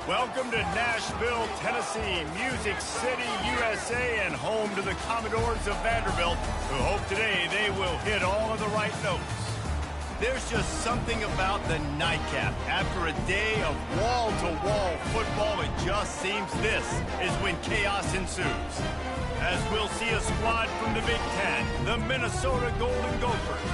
Welcome to Nashville, Tennessee, Music City, USA, and home to the Commodores of Vanderbilt, who hope today they will hit all of the right notes. There's just something about the nightcap. After a day of wall-to-wall football, it just seems this is when chaos ensues. As we'll see a squad from the Big Ten, the Minnesota Golden Gophers,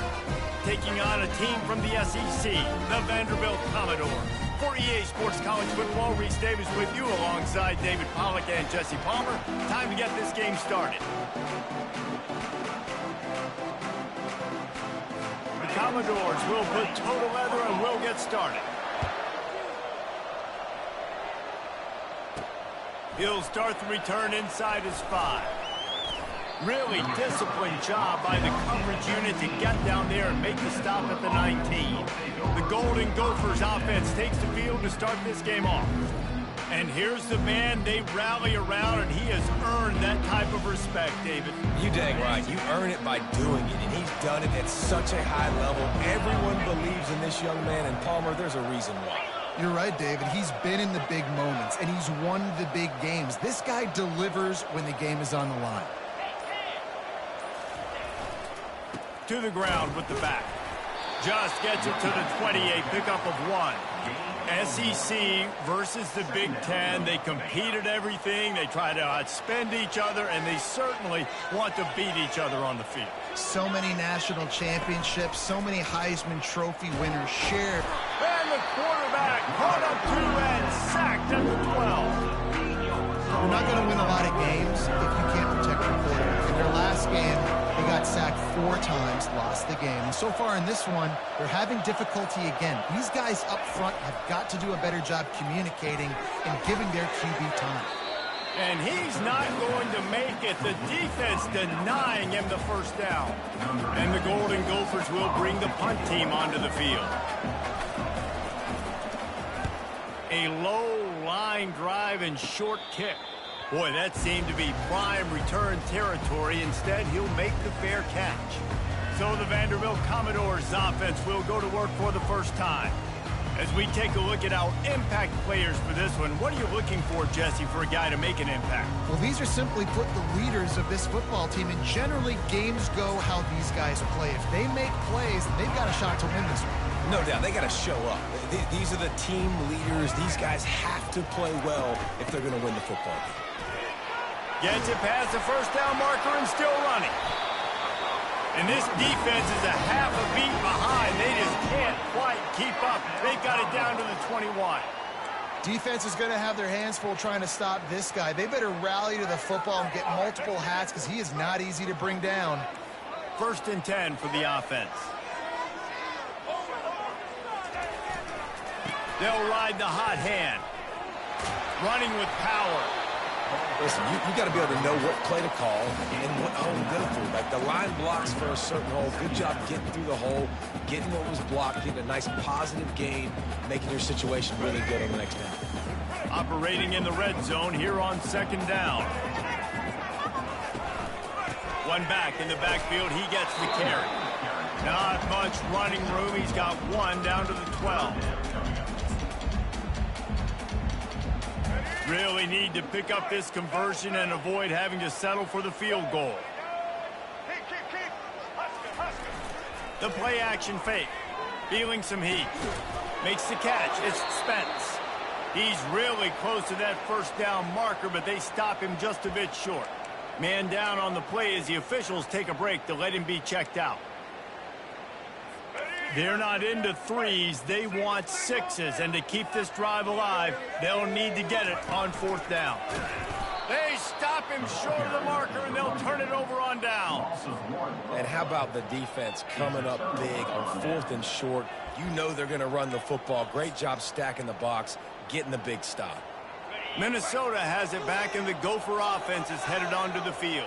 taking on a team from the SEC, the Vanderbilt Commodores. For EA Sports College Football, Reese Davis with you alongside David Pollack and Jesse Palmer. Time to get this game started. The Commodores will put total leather and will get started. He'll start the return inside his 5. Really disciplined job by the coverage unit to get down there and make the stop at the 19. The Golden Gophers offense takes the field to start this game off. And here's the man they rally around, and he has earned that type of respect, David. You dang right. You earn it by doing it, and he's done it at such a high level. Everyone believes in this young man, and Palmer, there's a reason why. You're right, David. He's been in the big moments, and he's won the big games. This guy delivers when the game is on the line. To the ground with the back. Just gets it to the 28, pickup of 1. SEC versus the Big Ten. They compete at everything. They try to outspend each other, and they certainly want to beat each other on the field. So many national championships, so many Heisman Trophy winners shared. And the quarterback caught up to and sacked at the 12. You're not going to win a lot of games if you can't protect your quarterback. In their last game, they got sacked 4 times, lost the game. And so far in this one, they're having difficulty again. These guys up front have got to do a better job communicating and giving their QB time. And he's not going to make it. The defense denying him the first down. And the Golden Gophers will bring the punt team onto the field. A low line drive and short kick. Boy, that seemed to be prime return territory. Instead, he'll make the fair catch. So the Vanderbilt Commodores offense will go to work for the first time. As we take a look at our impact players for this one, what are you looking for, Jesse, for a guy to make an impact? Well, these are simply put the leaders of this football team, and generally games go how these guys play. If they make plays, they've got a shot to win this one. No doubt, they got to show up. These are the team leaders. These guys have to play well if they're going to win the football game. Gets it past the first down marker and still running. And this defense is a half a beat behind. They just can't quite keep up. They've got it down to the 21. Defense is going to have their hands full trying to stop this guy. They better rally to the football and get multiple hats because he is not easy to bring down. 1st and 10 for the offense. They'll ride the hot hand. Running with power. Listen, you got to be able to know what play to call and what hole to go through. Like the line blocks for a certain hole. Good job getting through the hole, getting what was blocked, getting a nice positive gain, making your situation really good on the next down. Operating in the red zone here on 2nd down. One back in the backfield. He gets the carry. Not much running room. He's got 1 down to the 12. Really need to pick up this conversion and avoid having to settle for the field goal. The play action fake. Feeling some heat. Makes the catch. It's Spence. He's really close to that first down marker, but they stop him just a bit short. Man down on the play as the officials take a break to let him be checked out. They're not into 3s. They want 6s. And to keep this drive alive, they'll need to get it on 4th down. They stop him short of the marker, and they'll turn it over on downs. And how about the defense coming up big on 4th and short? You know they're going to run the football. Great job stacking the box, getting the big stop. Minnesota has it back, and the Gopher offense is headed onto the field.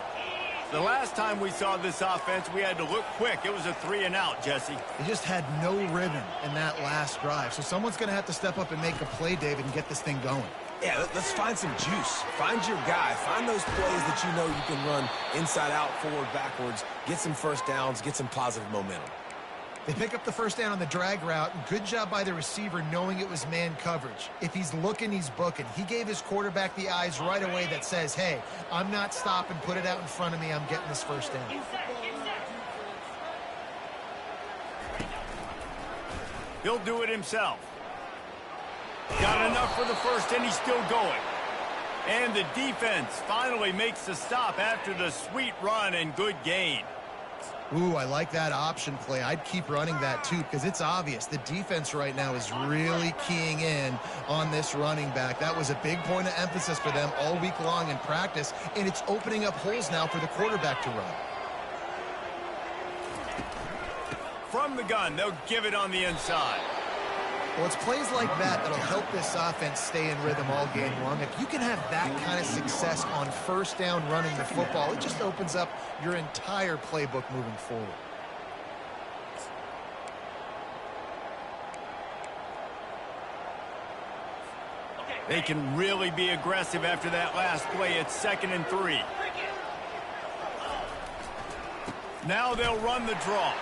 The last time we saw this offense, we had to look quick. It was a 3-and-out, Jesse. They just had no rhythm in that last drive. So someone's going to have to step up and make a play, David, and get this thing going. Yeah, let's find some juice. Find your guy. Find those plays that you know you can run inside out, forward, backwards. Get some first downs. Get some positive momentum. They pick up the first down on the drag route. Good job by the receiver knowing it was man coverage. If he's looking, he's booking. He gave his quarterback the eyes right away that says, hey, I'm not stopping. Put it out in front of me. I'm getting this first down. He'll do it himself. Got enough for the first, and he's still going. And the defense finally makes the stop after the sweet run and good gain. Ooh, I like that option play. I'd keep running that too because it's obvious the defense right now is really keying in on this running back. That was a big point of emphasis for them all week long in practice, and it's opening up holes now for the quarterback to run. From the gun, they'll give it on the inside. Well, it's plays like that that'll help this offense stay in rhythm all game long. If you can have that kind of success on first down running the football, it just opens up your entire playbook moving forward. They can really be aggressive after that last play. It's 2nd and 3. Now they'll run the draw.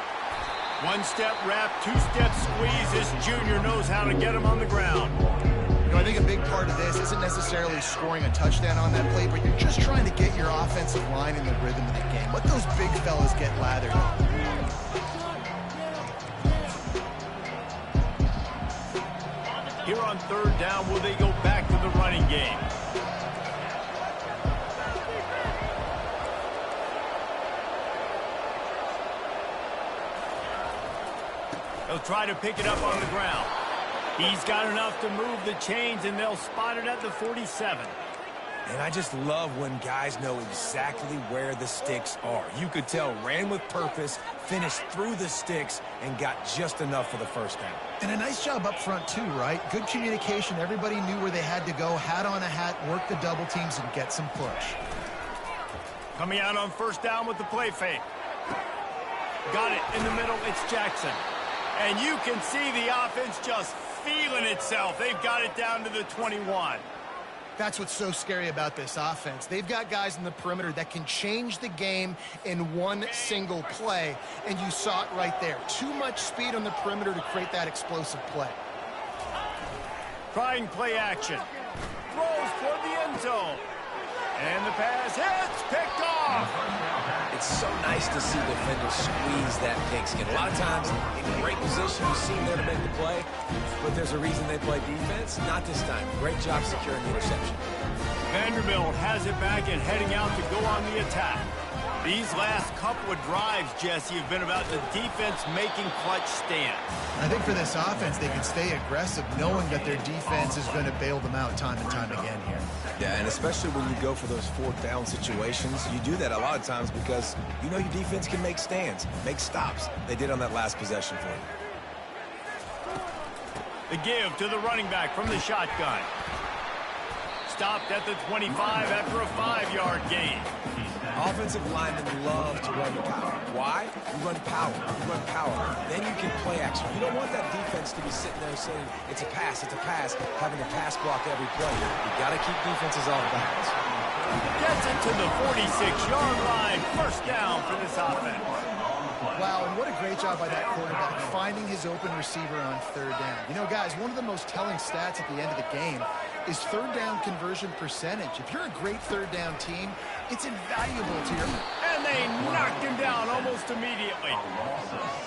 One-step wrap, two-step squeeze. This junior knows how to get him on the ground. You know, I think a big part of this isn't necessarily scoring a touchdown on that play, but you're just trying to get your offensive line in the rhythm of the game. Let those big fellas get lathered. Here on 3rd down, will they go back to the running game? They'll try to pick it up on the ground. He's got enough to move the chains, and they'll spot it at the 47. And I just love when guys know exactly where the sticks are. You could tell ran with purpose, finished through the sticks, and got just enough for the first down. And a nice job up front too, right? Good communication. Everybody knew where they had to go, hat on a hat, work the double teams, and get some push. Coming out on 1st down with the play fake. Got it in the middle. It's Jackson. And you can see the offense just feeling itself. They've got it down to the 21. That's what's so scary about this offense. They've got guys in the perimeter that can change the game in one single play, and you saw it right there. Too much speed on the perimeter to create that explosive play. Trying play action. Throws toward the end zone. And the pass hits, picked off. It's so nice to see defenders squeeze that pigskin. A lot of times, in great position, you see them there to make the play, but there's a reason they play defense. Not this time. Great job securing the interception. Vanderbilt has it back and heading out to go on the attack. These last couple of drives, Jesse, have been about the defense making clutch stands. I think for this offense, they can stay aggressive knowing that their defense is going to bail them out time and time again here. Yeah, and especially when you go for those 4th down situations, you do that a lot of times because you know your defense can make stands, make stops. They did on that last possession for you. The give to the running back from the shotgun. Stopped at the 25 after a 5-yard gain. Offensive linemen love to run power. Why? You run power. You run power. Then you can play action. You don't want that defense to be sitting there saying, it's a pass, having to pass block every play. You got to keep defenses off balance. Gets it to the 46-yard line. First down for this offense. Wow, and what a great job by that quarterback finding his open receiver on 3rd down. You know, guys, one of the most telling stats at the end of the game is 3rd down conversion percentage. If you're a great 3rd down team, it's invaluable to your... And they knocked him down almost immediately.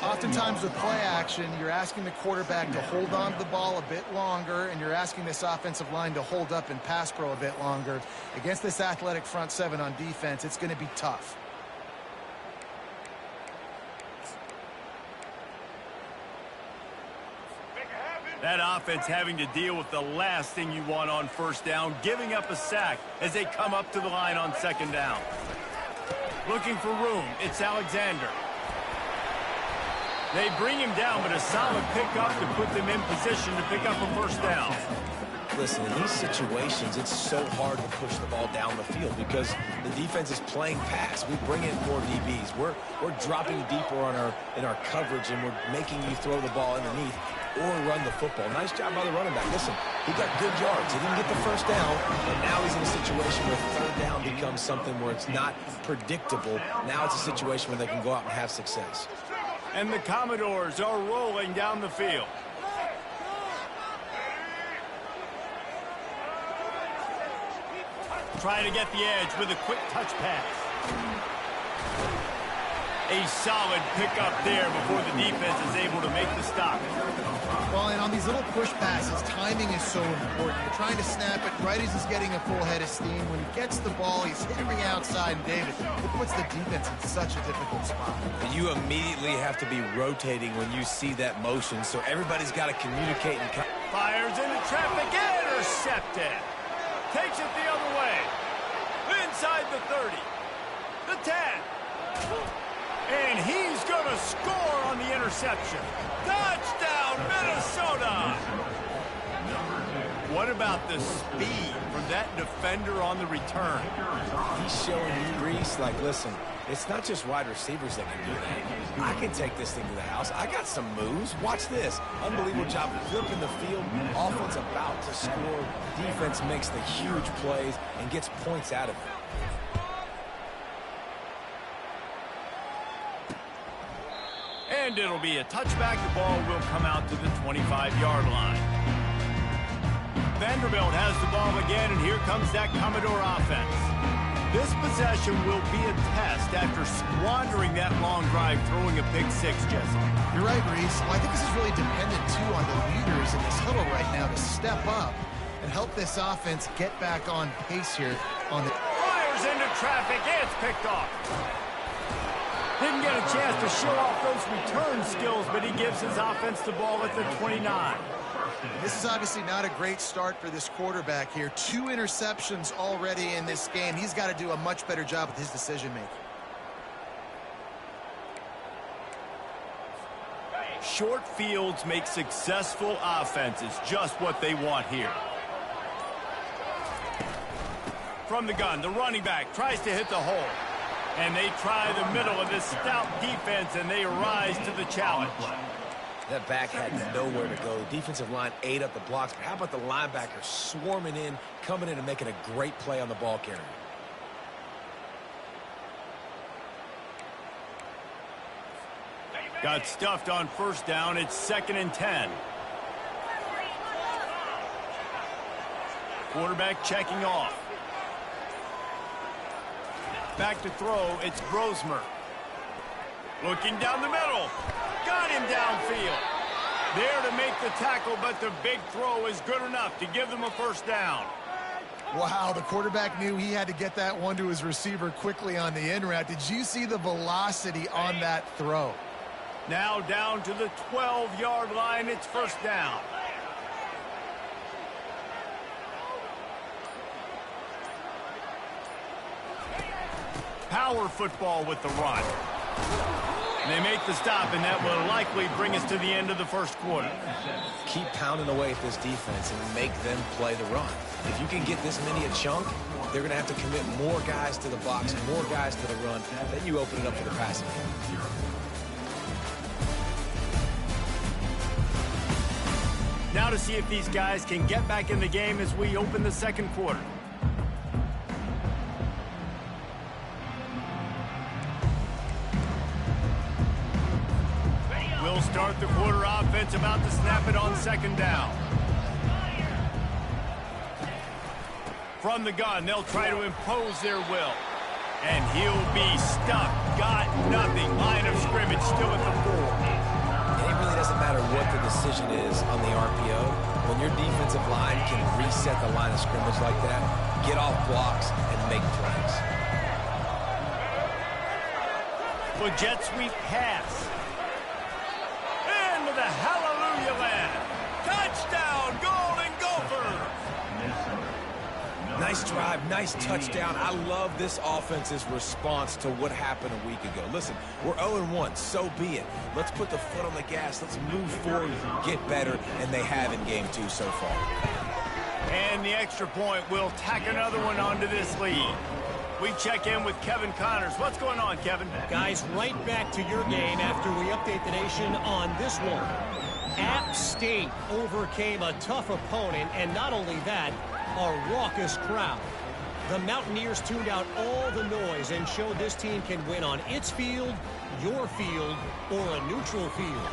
Oftentimes with play action, you're asking the quarterback to hold on to the ball a bit longer, and you're asking this offensive line to hold up in pass pro a bit longer. Against this athletic front 7 on defense, it's going to be tough. That offense having to deal with the last thing you want on 1st down, giving up a sack as they come up to the line on 2nd down. Looking for room, it's Alexander. They bring him down, but a solid pickup to put them in position to pick up a 1st down. Listen, in these situations, it's so hard to push the ball down the field because the defense is playing pass. We bring in more DBs. We're dropping deeper in our coverage, and we're making you throw the ball underneath or run the football. Nice job by the running back. Listen, he got good yards. He didn't get the 1st down, but now he's in a situation where 3rd down becomes something where it's not predictable. Now it's a situation where they can go out and have success. And the Commodores are rolling down the field. Trying to get the edge with a quick touch pass. A solid pickup there before the defense is able to make the stop. Well, and on these little push passes, timing is so important. You're trying to snap it right as he's getting a full head of steam. When he gets the ball, he's hitting the outside, and David, it puts the defense in such a difficult spot. You immediately have to be rotating when you see that motion, so everybody's got to communicate and... Fires into traffic, intercepted. Takes it the other way. Inside the 30. The 10. And he's going to score on the interception. Touchdown, Minnesota! What about the speed from that defender on the return? He's showing you, Reese, like, listen, it's not just wide receivers that can do that. I can take this thing to the house. I got some moves. Watch this. Unbelievable job flipping the field. Offense about to score. Defense makes the huge plays and gets points out of it. And it'll be a touchback. The ball will come out to the 25-yard line. Vanderbilt has the ball again, and here comes that Commodore offense. This possession will be a test after squandering that long drive, throwing a pick six, Jesse. You're right, Reese. Well, I think this is really dependent, too, on the leaders in this huddle right now to step up and help this offense get back on pace here on the... Fires into traffic. It's picked off. Didn't get a chance to show off those return skills, but he gives his offense the ball at the 29. This is obviously not a great start for this quarterback here. 2 interceptions already in this game. He's got to do a much better job with his decision-making. Short fields make successful offenses just what they want here. From the gun, the running back tries to hit the hole. And they try the middle of this stout defense, and they rise to the challenge. That back had nowhere to go. The defensive line ate up the blocks, but how about the linebacker swarming in, coming in and making a great play on the ball carrier? Got stuffed on first down. It's 2nd and 10. Quarterback checking off. Back to throw, it's Brosmer. Looking down the middle. Got him downfield. There to make the tackle, but the big throw is good enough to give them a first down. Wow, the quarterback knew he had to get that one to his receiver quickly on the in route. Did you see the velocity on that throw? Now down to the 12-yard line, it's first down. Power football with the run. They make the stop, and that will likely bring us to the end of the first quarter. Keep pounding away at this defense and make them play the run. If you can get this many a chunk, they're going to have to commit more guys to the box, more guys to the run. Then you open it up for the passing game. Now to see if these guys can get back in the game as we open the second quarter. We'll start the quarter offense, about to snap it on second down. From the gun, they'll try to impose their will. And he'll be stuck. Got nothing. Line of scrimmage still at the 4. And it really doesn't matter what the decision is on the RPO. When your defensive line can reset the line of scrimmage like that, get off blocks and make plays. For jet sweep pass. Into the hallelujah land. Touchdown, Golden Gophers. Nice drive, nice touchdown. I love this offense's response to what happened a week ago. Listen, we're 0-1, so be it. Let's put the foot on the gas. Let's move forward, get better, and they have in game 2 so far. And the extra point will tack another one onto this lead. We check in with Kevin Connors. What's going on, Kevin? Guys, right back to your game after we update the nation on this one. App State overcame a tough opponent, and not only that, a raucous crowd. The Mountaineers tuned out all the noise and showed this team can win on its field, your field, or a neutral field.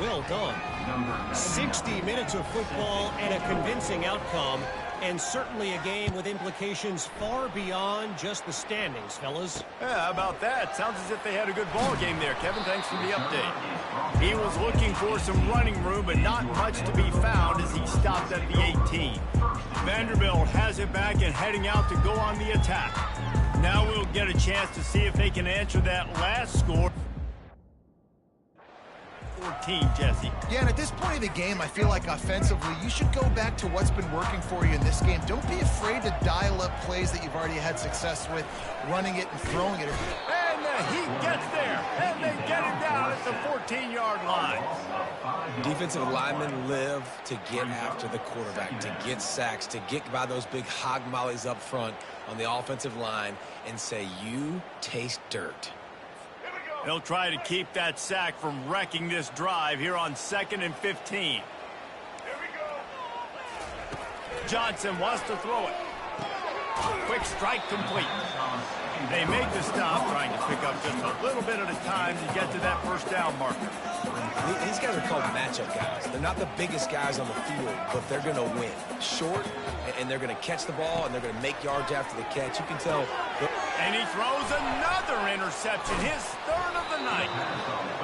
Well done. 60 minutes of football and a convincing outcome, and certainly a game with implications far beyond just the standings, fellas. Yeah, how about that? Sounds as if they had a good ball game there, Kevin. Thanks for the update. He was looking for some running room, but not much to be found as he stopped at the 18. Vanderbilt has it back and heading out to go on the attack. Now we'll get a chance to see if they can answer that last score. 14, Jesse. Yeah, and at this point of the game, I feel like offensively, you should go back to what's been working for you in this game. Don't be afraid to dial up plays that you've already had success with, running it and throwing it. And the Heat gets there, and they get him down at the 14-yard line. Defensive linemen live to get after the quarterback, to get sacks, to get by those big hog mollies up front on the offensive line and say, you taste dirt. They'll try to keep that sack from wrecking this drive here on 2nd and 15. Johnson wants to throw it. Quick strike complete. They make the stop, trying to pick up just a little bit at a time to get to that first down marker. These guys are called matchup guys. They're not the biggest guys on the field, but they're going to win. Short, and they're going to catch the ball, and they're going to make yards after the catch. You can tell. And he throws another interception, his third of the night.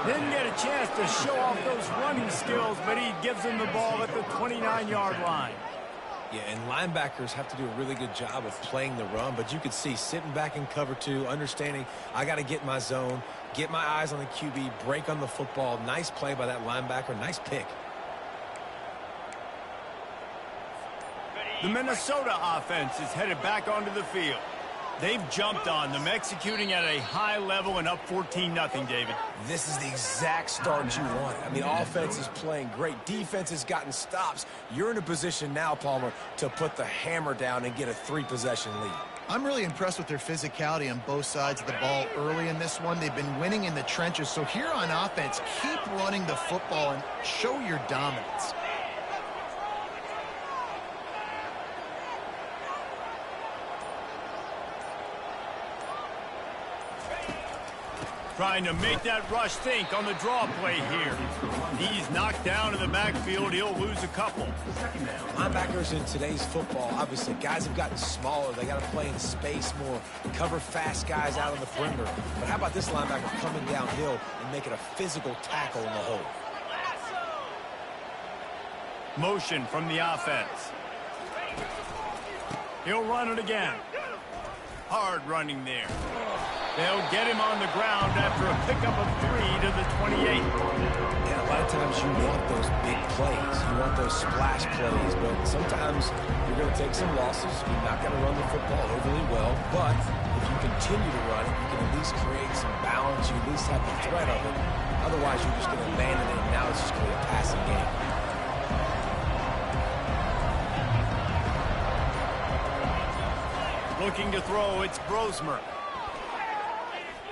Didn't get a chance to show off those running skills, but he gives him the ball at the 29-yard line. Yeah, and linebackers have to do a really good job of playing the run, but you could see sitting back in cover two, understanding I got to get my zone, get my eyes on the QB, break on the football. Nice play by that linebacker, nice pick. The Minnesota offense is headed back onto the field. They've jumped on them, executing at a high level and up 14-0, David. This is the exact start you want. I mean, offense is playing great. Defense has gotten stops. You're in a position now, Palmer, to put the hammer down and get a 3-possession lead. I'm really impressed with their physicality on both sides of the ball early in this one. They've been winning in the trenches. So here on offense, keep running the football and show your dominance. Trying to make that rush think on the draw play here. He's knocked down in the backfield. He'll lose a couple. Linebackers in today's football, obviously, guys have gotten smaller. They got to play in space more, cover fast guys out on the perimeter. But how about this linebacker coming downhill and making a physical tackle in the hole? Motion from the offense. He'll run it again. Hard running there. They'll get him on the ground after a pickup of 3 to the 28. Yeah, a lot of times you want those big plays. You want those splash plays, but sometimes you're going to take some losses. You're not going to run the football overly well, but if you continue to run it, you can at least create some balance. You at least have the threat of it. Otherwise, you're just going to abandon it, and now it's just going to be a passing game. Looking to throw, it's Brosmer.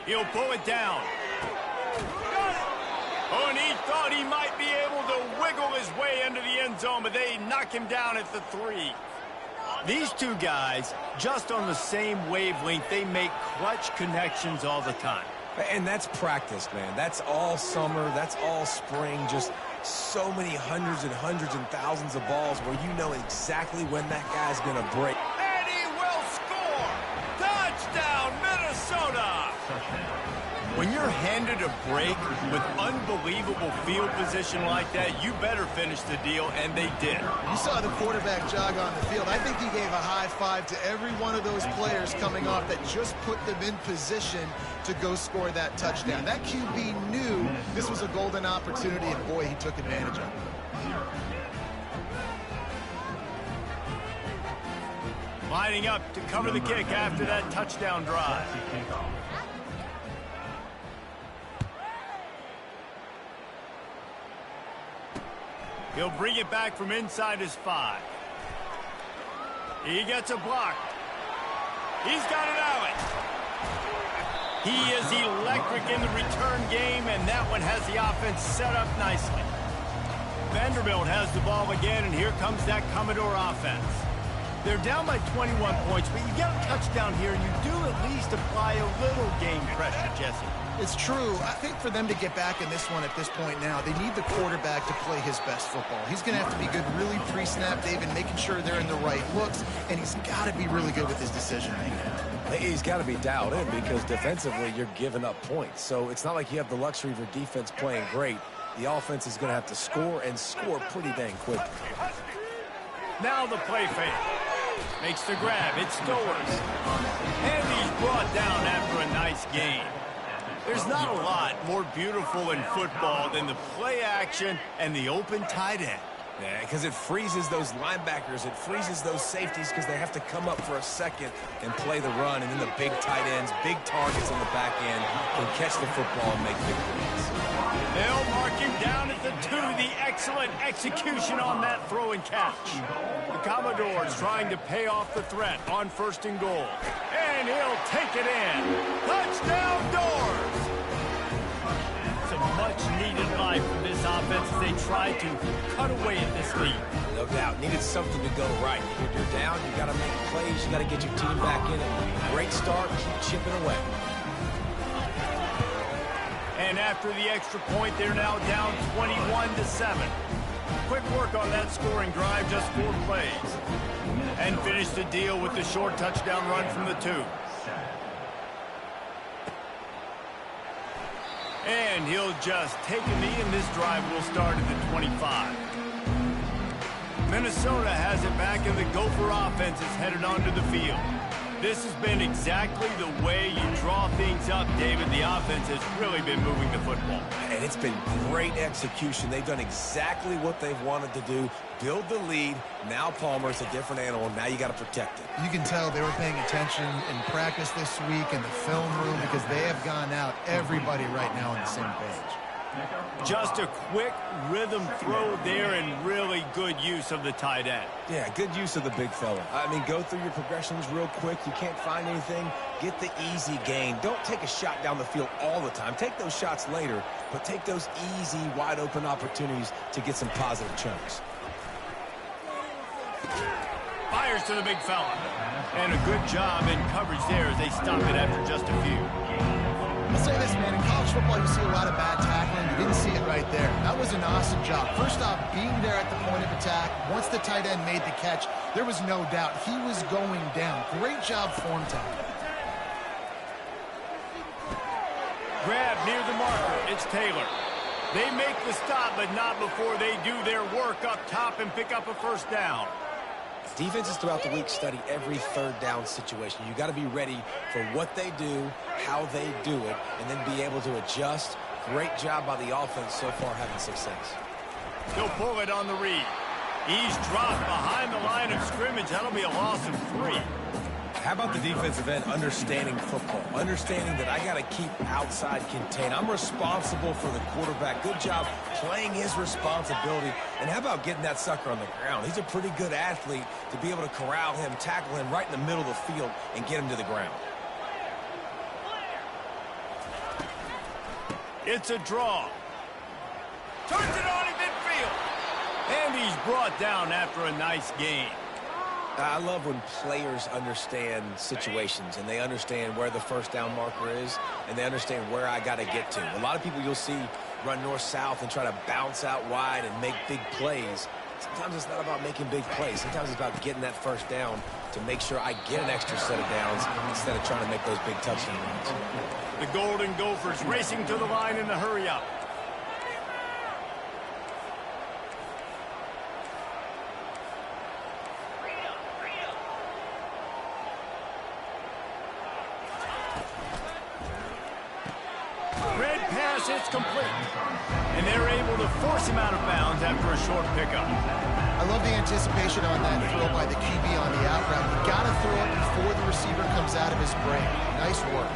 He'll pull it down. Oh, and he thought he might be able to wiggle his way into the end zone, but they knock him down at the 3. These two guys, just on the same wavelength, they make clutch connections all the time. And that's practice, man. That's all summer. That's all spring. Just so many hundreds and thousands of balls where you know exactly when that guy's going to break. And he will score! Touchdown, Minnesota! When you're handed a break with unbelievable field position like that, you better finish the deal, and they did. You saw the quarterback jog on the field. I think he gave a high five to every one of those players coming off that just put them in position to go score that touchdown. That QB knew this was a golden opportunity, and boy, he took advantage of it. Lining up to cover the kick after that touchdown drive. He'll bring it back from inside his 5. He gets a block. He's got it out. He is electric in the return game, and that one has the offense set up nicely. Vanderbilt has the ball again, and here comes that Commodore offense. They're down by 21 points, but you get a touchdown here, and you do at least apply a little game pressure, Jesse. It's true. I think for them to get back in this one at this point now, they need the quarterback to play his best football. He's going to have to be good really pre-snap, David, making sure they're in the right looks, and he's got to be really good with his decision-making. He's got to be dialed in because defensively you're giving up points. So it's not like you have the luxury of your defense playing great. The offense is going to have to score and score pretty dang quick. Now the play fake. Makes the grab. It's Stowers. And he's brought down after a nice gain. There's not a lot more beautiful in football than the play action and the open tight end. Yeah, because it freezes those linebackers. It freezes those safeties because they have to come up for a second and play the run. And then the big tight ends, big targets on the back end can catch the football and make big plays. They'll mark him down at the 2. The excellent execution on that throw and catch. The Commodores trying to pay off the threat on 1st and goal. And he'll take it in. Touchdown, Doors! Some much-needed life from this offense as they try to cut away at this lead. No doubt. Needed something to go right. If you're down, you got to make plays. You got to get your team back in it. Great start. Keep chipping away. And after the extra point, they're now down 21-7. Quick work on that scoring drive, just 4 plays. And finish the deal with the short touchdown run from the 2. And he'll just take a knee, and this drive will start at the 25. Minnesota has it back, and the Gopher offense is headed onto the field. This has been exactly the way you draw things up, David. The offense has really been moving the football. And it's been great execution. They've done exactly what they've wanted to do. Build the lead. Now Palmer's a different animal. Now you got to protect it. You can tell they were paying attention in practice this week in the film room because they have gone out, everybody right now on the same page. Just a quick rhythm throw there and really good use of the tight end. Yeah, good use of the big fella. I mean, go through your progressions real quick. You can't find anything. Get the easy gain. Don't take a shot down the field all the time. Take those shots later, but take those easy, wide-open opportunities to get some positive chunks. Fires to the big fella. And a good job in coverage there as they stop it after just a few. I'll say this, man. In college football, you see a lot of bad tackling. You didn't see it right there. That was an awesome job. First off, being there at the point of attack. Once the tight end made the catch, there was no doubt he was going down. Great job form tackle. Grab near the marker. It's Taylor. They make the stop, but not before they do their work up top and pick up a first down. Defenses throughout the week study every 3rd down situation. You got to be ready for what they do, how they do it, and then be able to adjust. Great job by the offense so far having success. He'll pull it on the read. He's dropped behind the line of scrimmage. That'll be a loss of 3. How about the defensive end understanding football, understanding that I got to keep outside contained. I'm responsible for the quarterback. Good job playing his responsibility. And how about getting that sucker on the ground? He's a pretty good athlete to be able to corral him, tackle him right in the middle of the field, and get him to the ground. It's a draw. Turns it on in midfield. And he's brought down after a nice gain. I love when players understand situations and they understand where the first down marker is and they understand where I got to get to. A lot of people you'll see run north-south and try to bounce out wide and make big plays. Sometimes it's not about making big plays. Sometimes it's about getting that first down to make sure I get an extra set of downs instead of trying to make those big touchdown runs. The Golden Gophers racing to the line in the hurry-up. It's complete. And they're able to force him out of bounds after a short pickup. I love the anticipation on that throw by the QB on the out route. You got to throw it before the receiver comes out of his break. Nice work.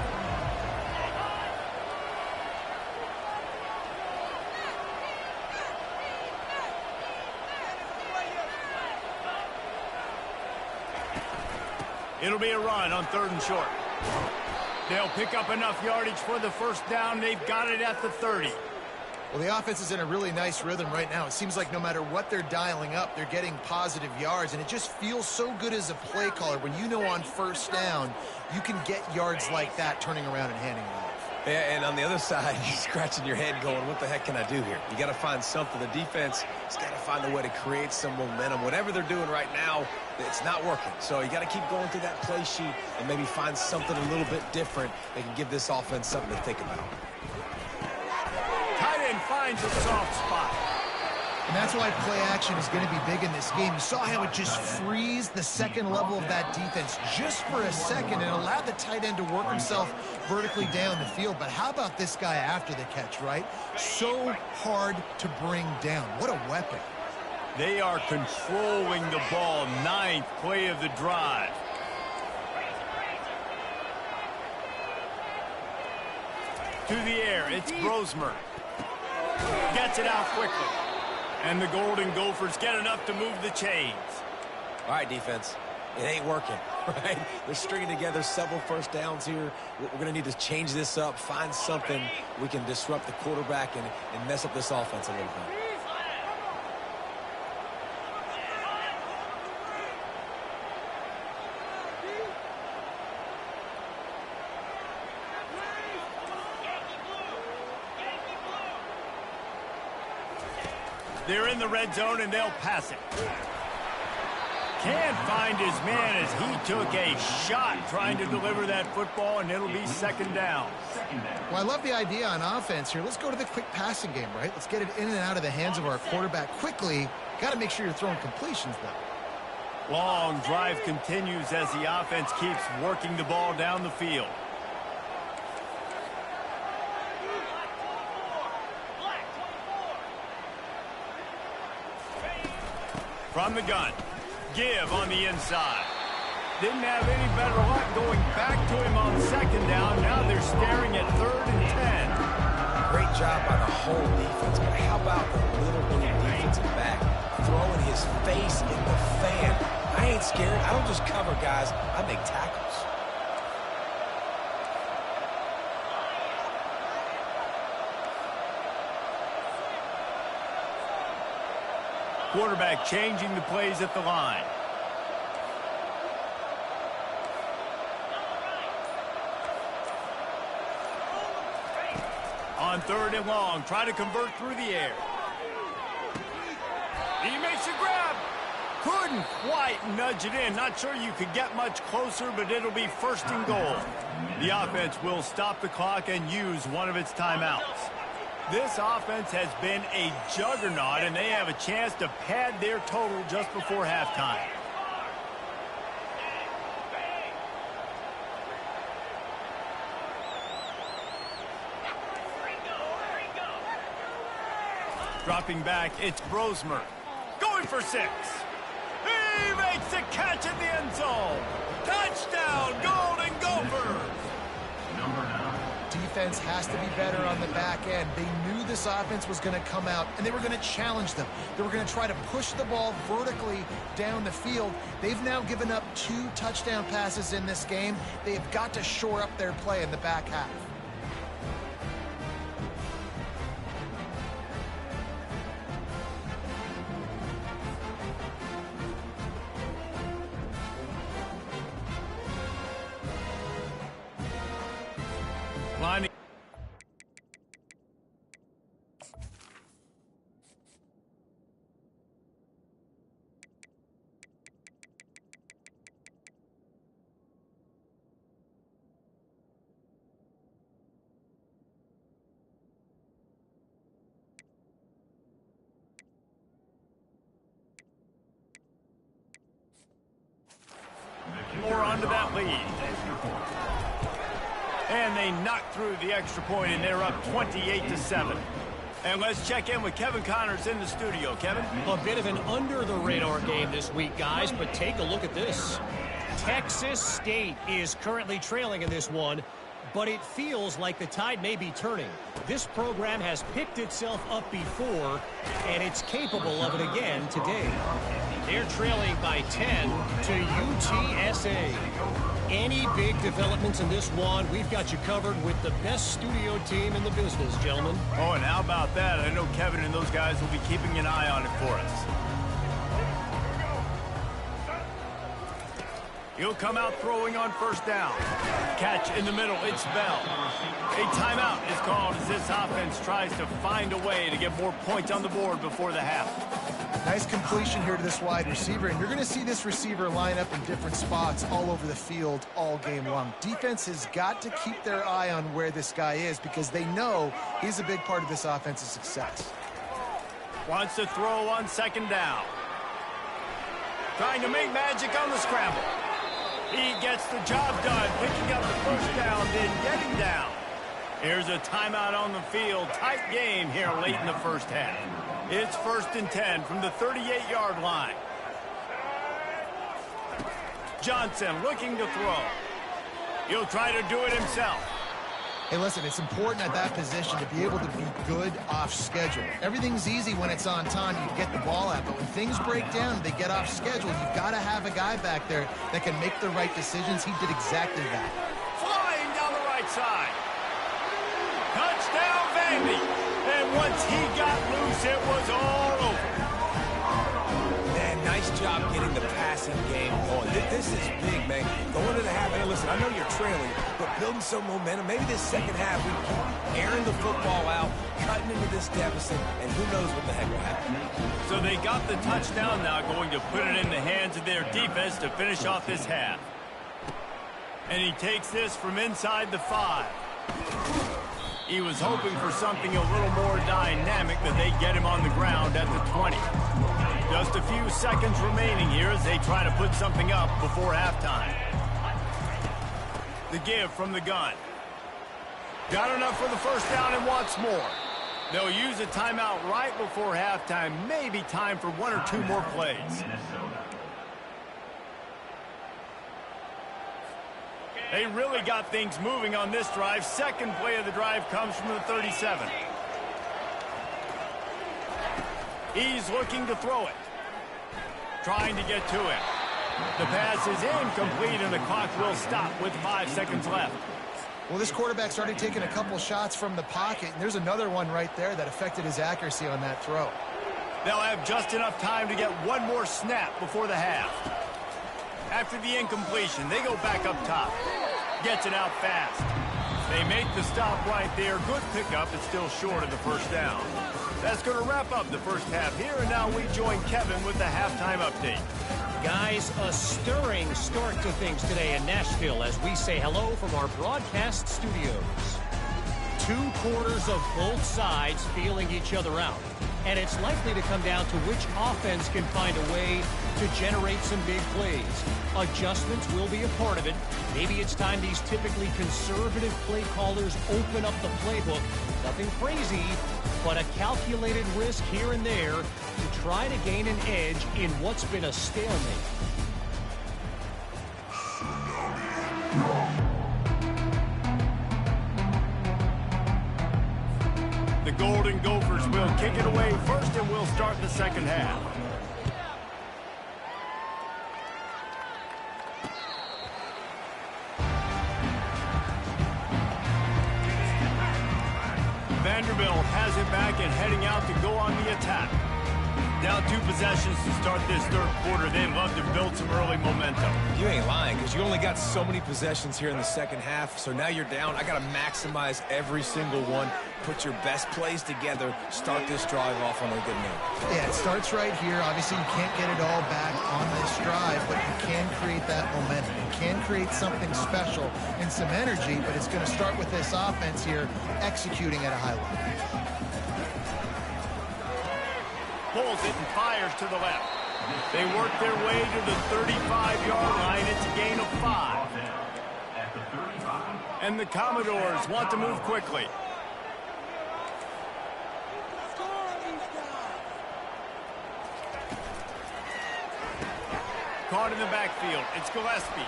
It'll be a run on 3rd and short. They'll pick up enough yardage for the first down. They've got it at the 30. Well, the offense is in a really nice rhythm right now. It seems like no matter what they're dialing up, they're getting positive yards, and it just feels so good as a play caller when you know on first down you can get yards like that turning around and handing it off. Yeah, and on the other side, you're scratching your head going, what the heck can I do here? You got to find something. The defense has got to find a way to create some momentum. Whatever they're doing right now, it's not working. So you got to keep going through that play sheet and maybe find something a little bit different that can give this offense something to think about. Tight end finds a soft spot. And that's why play action is going to be big in this game. You saw how it just frees the second level of that defense just for a second and allowed the tight end to work himself vertically down the field. But how about this guy after the catch, right? So hard to bring down. What a weapon. They are controlling the ball. 9th play of the drive. To the air, it's Brosmer. Gets it out quickly. And the Golden Gophers get enough to move the chains. All right, defense. It ain't working, right? They're stringing together several first downs here. We're going to need to change this up, find something we can disrupt the quarterback and mess up this offense a little bit. They're in the red zone, and they'll pass it. Can't find his man as he took a shot trying to deliver that football, and it'll be second down. Well, I love the idea on offense here. Let's go to the quick passing game, right? Let's get it in and out of the hands of our quarterback quickly. Got to make sure you're throwing completions, though. Long drive continues as the offense keeps working the ball down the field. From the gun, give on the inside. Didn't have any better luck going back to him on second down. Now they're staring at 3rd and 10. Great job by the whole defense, but how about the little bitty defensive back throwing his face in the fan? I ain't scared. I don't just cover guys. I make tackles. Quarterback changing the plays at the line. On 3rd and long, try to convert through the air. He makes a grab. Couldn't quite nudge it in. Not sure you could get much closer, but it'll be 1st and goal. The offense will stop the clock and use one of its timeouts. This offense has been a juggernaut, and they have a chance to pad their total just before halftime. Dropping back, it's Brosmer. Going for 6. He makes the catch in the end zone. Touchdown, Golden Gophers. Defense has to be better on the back end. They knew this offense was going to come out, and they were going to challenge them. They were going to try to push the ball vertically down the field. They've now given up 2 touchdown passes in this game. They've got to shore up their play in the back half. Lining. More onto that lead. And they knock through the extra point, and they're up 28-7. And let's check in with Kevin Connors in the studio. Kevin? A bit of an under-the-radar game this week, guys, but take a look at this. Texas State is currently trailing in this one, but it feels like the tide may be turning. This program has picked itself up before, and it's capable of it again today. They're trailing by 10 to UTSA. Any big developments in this one, we've got you covered with the best studio team in the business, gentlemen. Oh, and how about that? I know Kevin and those guys will be keeping an eye on it for us. He'll come out throwing on first down. Catch in the middle, it's Bell. A timeout is called as this offense tries to find a way to get more points on the board before the half. Nice completion here to this wide receiver, and you're going to see this receiver line up in different spots all over the field all game long. Defense has got to keep their eye on where this guy is because they know he's a big part of this offense's success. Wants to throw on second down. Trying to make magic on the scramble. He gets the job done, picking up the first down, then getting down. Here's a timeout on the field. Tight game here late in the first half. It's 1st and 10 from the 38-yard line. Johnson looking to throw. He'll try to do it himself. Hey, listen, it's important at that position to be able to be good off schedule. Everything's easy when it's on time, you get the ball out, but when things break down, they get off schedule, you've got to have a guy back there that can make the right decisions. He did exactly that. Flying down the right side. Touchdown, Vandy. And once he got loose, it was all over. Man, nice job getting the passing game going. This is big, man. Going to the half, and listen, I know you're trailing, but building some momentum. Maybe this second half, we keep airing the football out, cutting into this deficit, and who knows what the heck will happen. So they got the touchdown now, going to put it in the hands of their defense to finish off this half. And he takes this from inside the 5. He was hoping for something a little more dynamic, that they get him on the ground at the 20. Just a few seconds remaining here as they try to put something up before halftime. The give from the gun. Got enough for the first down and wants more. They'll use a timeout right before halftime. Maybe time for 1 or 2 more plays. They really got things moving on this drive. Second play of the drive comes from the 37. He's looking to throw it. Trying to get to it. The pass is incomplete, and the clock will stop with 5 seconds left. Well, this quarterback started taking a couple shots from the pocket, and there's another one right there that affected his accuracy on that throw. They'll have just enough time to get one more snap before the half. After the incompletion, they go back up top. Gets it out fast. They make the stop right there. Good pickup, but still short of the first down. That's going to wrap up the first half here, and now we join Kevin with the halftime update. Guys, a stirring start to things today in Nashville as we say hello from our broadcast studios. 2 quarters of both sides feeling each other out. And it's likely to come down to which offense can find a way to generate some big plays. Adjustments will be a part of it. Maybe it's time these typically conservative play callers open up the playbook. Nothing crazy, but a calculated risk here and there to try to gain an edge in what's been a stalemate. The Golden Gophers will kick it away first, and we'll start the second half. Vanderbilt has it back and heading out to go on the attack. Down 2 possessions to start this third quarter. They'd love to build some early momentum. You ain't lying, because you only got so many possessions here in the second half, so now you're down. I got to maximize every single one. Put your best plays together. Start this drive off on a good note. Yeah, it starts right here. Obviously, you can't get it all back on this drive, but you can create that momentum. You can create something special and some energy, but it's going to start with this offense here executing at a high level. Pulls it and fires to the left. They work their way to the 35-yard line. It's a gain of 5. And the Commodores want to move quickly. Caught in the backfield. It's Gillespie.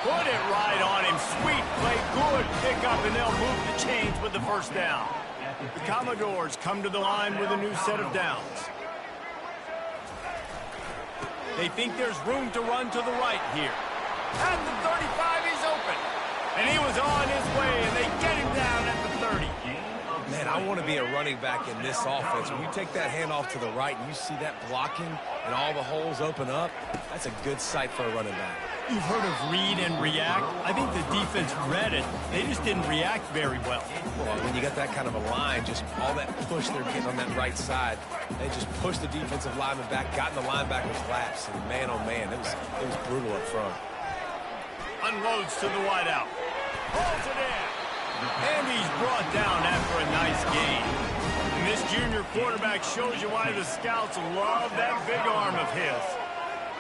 Put it right on him. Sweet play. Good pickup, and they'll move the chains with the first down. The Commodores come to the line with a new set of downs. They think there's room to run to the right here. At the 35, he's open. And he was on his way, and they get him down at the 30. Man, I want to be a running back in this offense. When you take that handoff to the right and you see that blocking and all the holes open up, that's a good sight for a running back. You've heard of read and react. I think the defense read it. They just didn't react very well. Well, when you got that kind of a line, just all that push they're getting on that right side, they just pushed the defensive lineman back, got in the linebacker's laps, and man, oh man, it was brutal up front. Unloads to the wideout. Pulls it in. And he's brought down after a nice gain. And this junior quarterback shows you why the scouts love that big arm of his.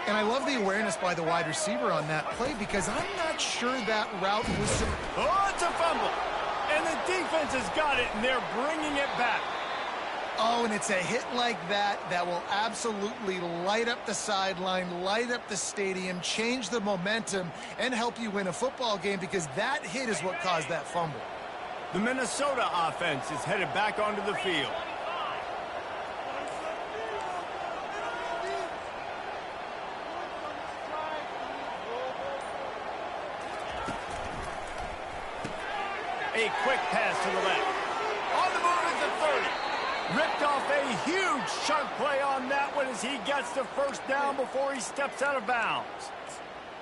And I love the awareness by the wide receiver on that play because I'm not sure that route was... Oh, it's a fumble. And the defense has got it, and they're bringing it back. Oh, and it's a hit like that that will absolutely light up the sideline, light up the stadium, change the momentum, and help you win a football game because that hit is what caused that fumble. The Minnesota offense is headed back onto the field. A quick pass to the left. On the move is the 30. Ripped off a huge chunk play on that one as he gets the first down before he steps out of bounds.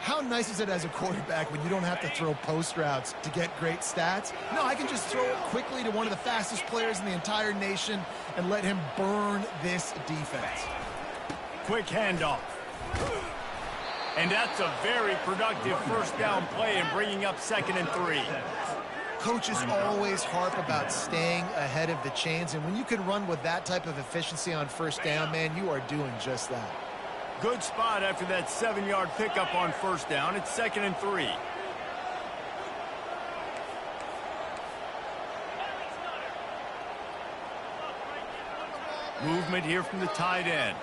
How nice is it as a quarterback when you don't have to throw post routes to get great stats? No, I can just throw it quickly to one of the fastest players in the entire nation and let him burn this defense. Quick handoff. And that's a very productive first down play and bringing up 2nd and 3. Coaches always harp about staying ahead of the chains, and when you can run with that type of efficiency on first down, man, you are doing just that. Good spot after that 7-yard pickup on first down. It's 2nd and 3. Movement here from the tight end.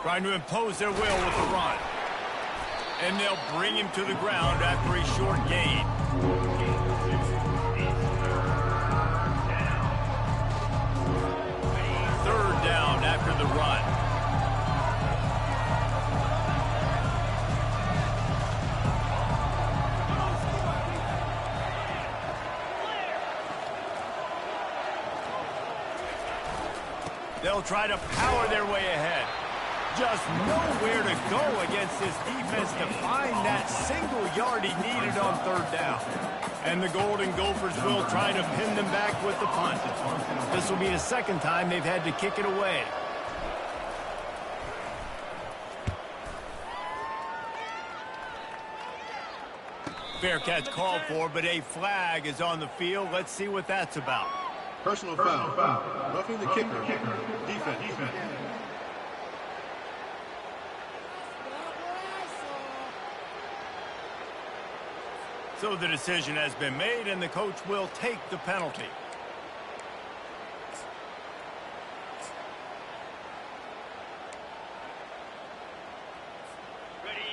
Trying to impose their will with the run. And they'll bring him to the ground after a short gain. Third down after the run. They'll try to power their way ahead. Just nowhere to go against this defense to find that single yard he needed on third down. And the Golden Gophers will try to pin them back with the punt. This will be the second time they've had to kick it away. Fair catch called for, but a flag is on the field. Let's see what that's about. Personal foul. Roughing the kicker. Defense. So the decision has been made, and the coach will take the penalty.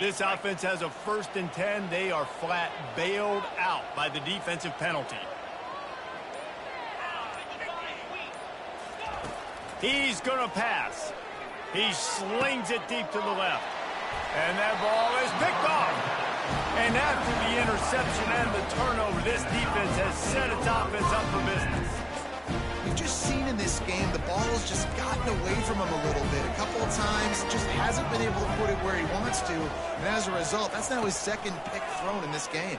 This offense has a 1st and 10. They are flat bailed out by the defensive penalty. He's going to pass. He slings it deep to the left. And that ball is picked off. And after the interception and the turnover, this defense has set its offense up for business. You've just seen in this game, the ball has just gotten away from him a little bit. A couple of times, just hasn't been able to put it where he wants to. And as a result, that's now his 2nd pick thrown in this game.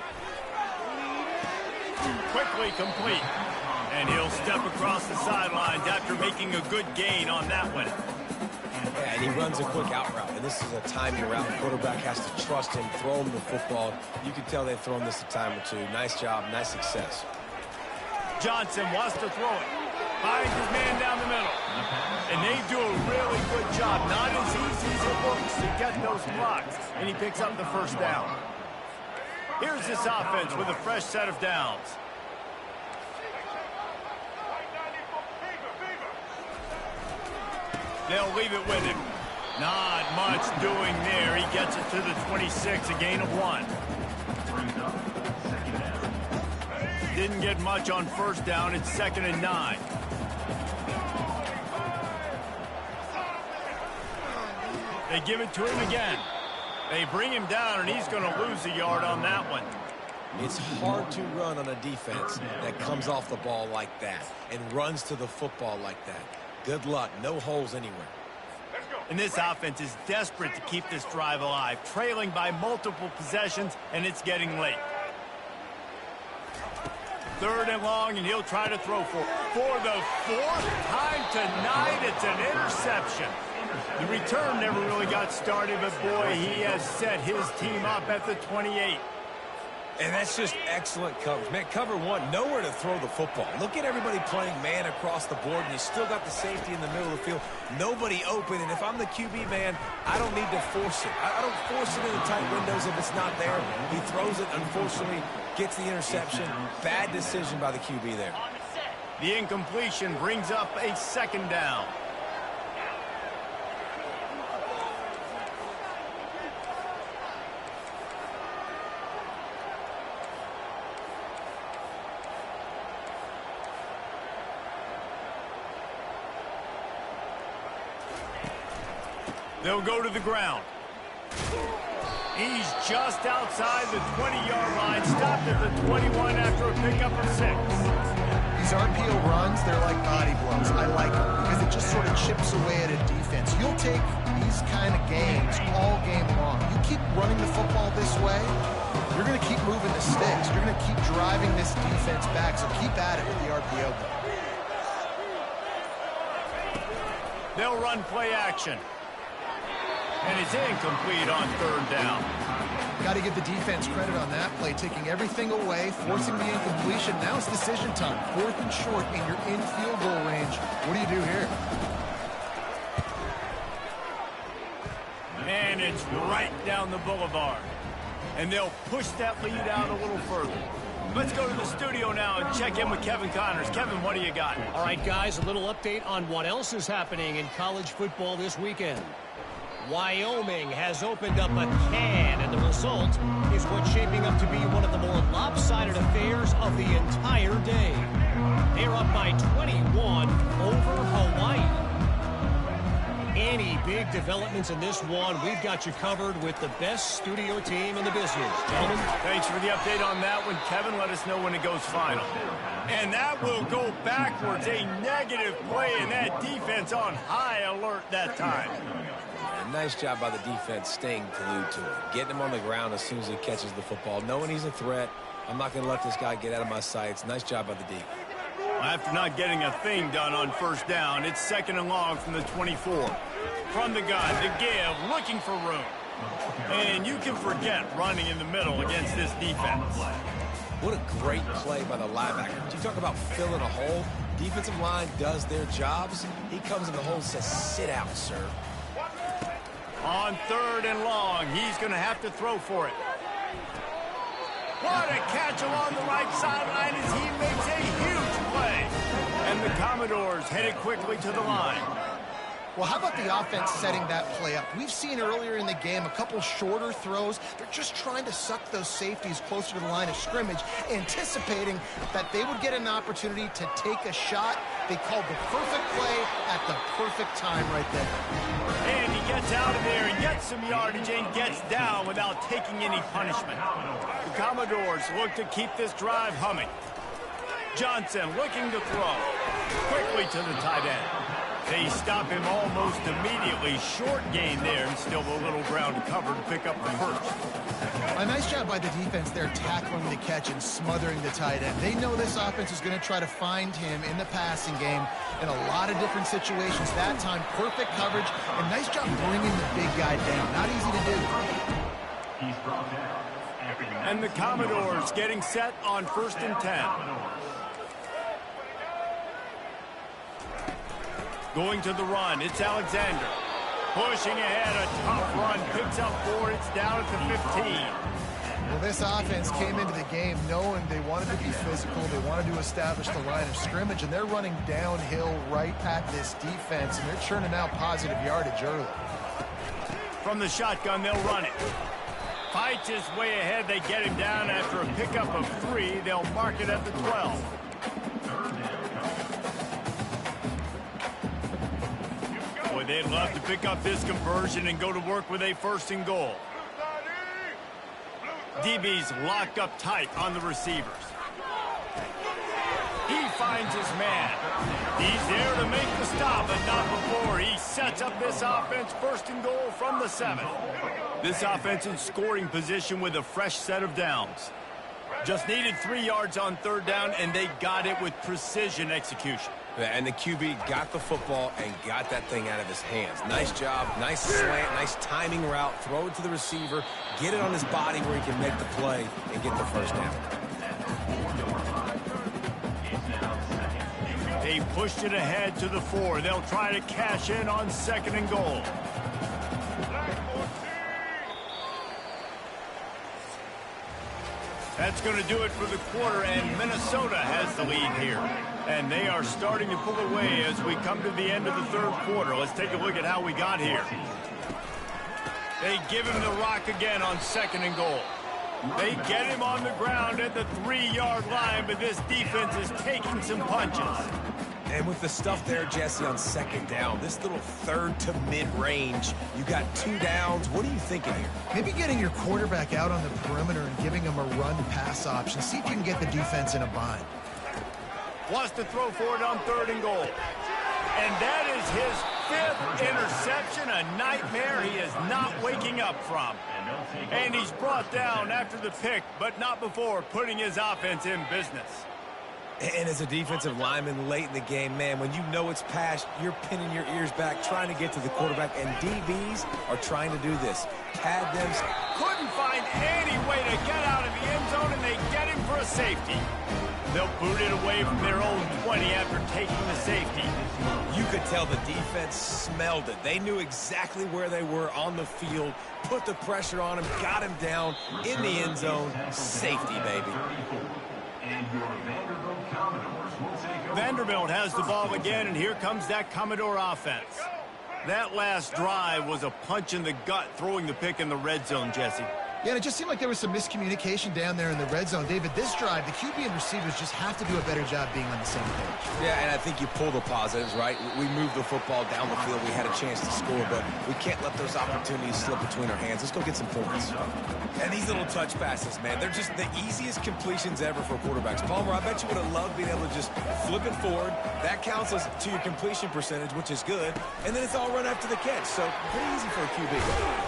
Quickly complete. And he'll step across the sidelines after making a good gain on that one. Yeah, and he runs a quick out route, and this is a timing route. The quarterback has to trust him, throw him the football. You can tell they've thrown this a time or two. Nice job, nice success. Johnson wants to throw it. Finds his man down the middle. And they do a really good job. Not as easy as it looks to get those blocks. And he picks up the first down. Here's this offense with a fresh set of downs. They'll leave it with him. Not much doing there. He gets it to the 26, a gain of 1. Didn't get much on first down. It's 2nd and 9. They give it to him again. They bring him down, and he's going to lose a yard on that one. It's hard to run on a defense that comes off the ball like that and runs to the football like that. Good luck. No holes anywhere. And this offense is desperate to keep this drive alive, trailing by multiple possessions, and it's getting late. 3rd and long, and he'll try to throw for the 4th time tonight. It's an interception. The return never really got started, but boy, he has set his team up at the 28. And that's just excellent coverage. Man, cover one, nowhere to throw the football. Look at everybody playing man across the board, and you still got the safety in the middle of the field. Nobody open, and if I'm the QB, man, I don't need to force it. I don't force it in the tight windows if it's not there. He throws it, unfortunately, gets the interception. Bad decision by the QB there. The incompletion brings up a 2nd down. They'll go to the ground. He's just outside the 20-yard line, stopped at the 21 after a pickup of 6. These RPO runs, they're like body blows. I like them because it just sort of chips away at a defense. You'll take these kind of games all game long. You keep running the football this way, you're going to keep moving the sticks. You're going to keep driving this defense back, so keep at it with the RPO. They'll run play action. And it's incomplete on 3rd down. Got to give the defense credit on that play, taking everything away, forcing the incompletion. Now it's decision time. 4th and short, and you're in field goal range. What do you do here? And it's right down the boulevard. And they'll push that lead out a little further. Let's go to the studio now and check in with Kevin Connors. Kevin, what do you got? All right, guys, a little update on what else is happening in college football this weekend. Wyoming has opened up a can, and the result is what's shaping up to be one of the more lopsided affairs of the entire day. They're up by 21 over Hawaii. Any big developments in this one, we've got you covered with the best studio team in the business. Gentlemen, thanks for the update on that one, Kevin. Let us know when it goes final. And that will go backwards. A negative play, and that defense on high alert that time. Nice job by the defense staying glued to it. Getting him on the ground as soon as he catches the football. Knowing he's a threat. I'm not going to let this guy get out of my sights. Nice job by the D. After not getting a thing done on 1st down, it's 2nd and long from the 24. From the gun, to give, looking for room. And you can forget running in the middle against this defense. What a great play by the linebacker. You talk about filling a hole. Defensive line does their jobs. He comes in the hole and says, sit out, sir. On 3rd and long, he's going to have to throw for it. What a catch along the right sideline as he makes a huge play. And the Commodores headed quickly to the line. Well, how about the offense setting that play up? We've seen earlier in the game a couple shorter throws. They're just trying to suck those safeties closer to the line of scrimmage, anticipating that they would get an opportunity to take a shot. They called the perfect play at the perfect time right there. And he gets out of there and gets some yardage and gets down without taking any punishment. The Commodores look to keep this drive humming. Johnson looking to throw. Quickly to the tight end. They stop him almost immediately. Short gain there, and still a little ground covered to pick up the 1st. A nice job by the defense there, tackling the catch and smothering the tight end. They know this offense is going to try to find him in the passing game in a lot of different situations. That time, perfect coverage, and nice job bringing the big guy down. Not easy to do. He's brought down. And the Commodores getting set on 1st and 10. Going to the run, it's Alexander. Pushing ahead, a tough run, picks up 4, it's down at the 15. Well, this offense came into the game knowing they wanted to be physical, they wanted to establish the line of scrimmage, and they're running downhill right at this defense, and they're churning out positive yardage early. From the shotgun, they'll run it. Fights his way ahead, they get him down after a pickup of 3. They'll mark it at the 12. Boy, they'd love to pick up this conversion and go to work with a 1st and goal. DB's locked up tight on the receivers. He finds his man. He's there to make the stop, but not before. He sets up this offense 1st and goal from the 7. This offense in scoring position with a fresh set of downs. Just needed 3 yards on 3rd down, and they got it with precision execution. Yeah, and the QB got the football and got that thing out of his hands. Nice job, nice slant, nice timing route. Throw it to the receiver, get it on his body where he can make the play and get the 1st down. They pushed it ahead to the 4. They'll try to cash in on 2nd and goal. That's going to do it for the quarter, and Minnesota has the lead here. And they are starting to pull away as we come to the end of the 3rd quarter. Let's take a look at how we got here. They give him the rock again on 2nd and goal. They get him on the ground at the 3-yard line, but this defense is taking some punches. And with the stuff there, Jesse, on 2nd down, this little 3rd to mid-range, you got 2 downs. What are you thinking here? Maybe getting your quarterback out on the perimeter and giving him a run-pass option. See if you can get the defense in a bind. Wants to throw for it on 3rd and goal. And that is his 5th interception, a nightmare he is not waking up from. And he's brought down after the pick, but not before putting his offense in business. And as a defensive lineman late in the game, man, when you know it's past, you're pinning your ears back, trying to get to the quarterback, and DBs are trying to do this. Pad them. Couldn't find any way to get out of the end zone, and they get him for a safety. They'll boot it away from their own 20 after taking the safety. You could tell the defense smelled it. They knew exactly where they were on the field, put the pressure on him, got him down in the end zone. Safety, baby. Vanderbilt has the ball again, and here comes that Commodore offense. That last drive was a punch in the gut, throwing the pick in the red zone, Jesse. Yeah, and it just seemed like there was some miscommunication down there in the red zone. David, this drive, the QB and receivers just have to do a better job being on the same page. Yeah, and I think you pull the positives, right? We moved the football down the field. We had a chance to score, but we can't let those opportunities slip between our hands. Let's go get some points. And these little touch passes, man, they're just the easiest completions ever for quarterbacks. Palmer, I bet you would have loved being able to just flip it forward. That counts as to your completion percentage, which is good. And then it's all run after the catch. So pretty easy for a QB.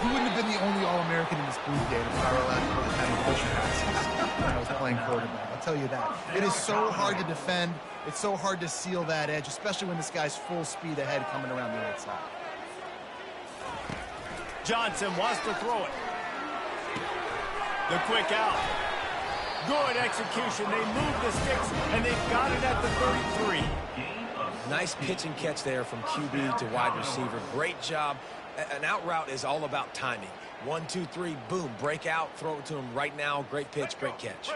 You wouldn't have been the only All-American in this booth, David, if I were allowed to have push passes when I was playing quarterback. I'll tell you that. It is so hard to defend. It's so hard to seal that edge, especially when this guy's full speed ahead coming around the outside. Johnson wants to throw it. The quick out. Good execution. They move the sticks, and they've got it at the 33. Nice pitch and catch there from QB to wide receiver. Great job. An out route is all about timing. 1, 2, 3, boom, break out, throw it to him right now. Great pitch, great catch.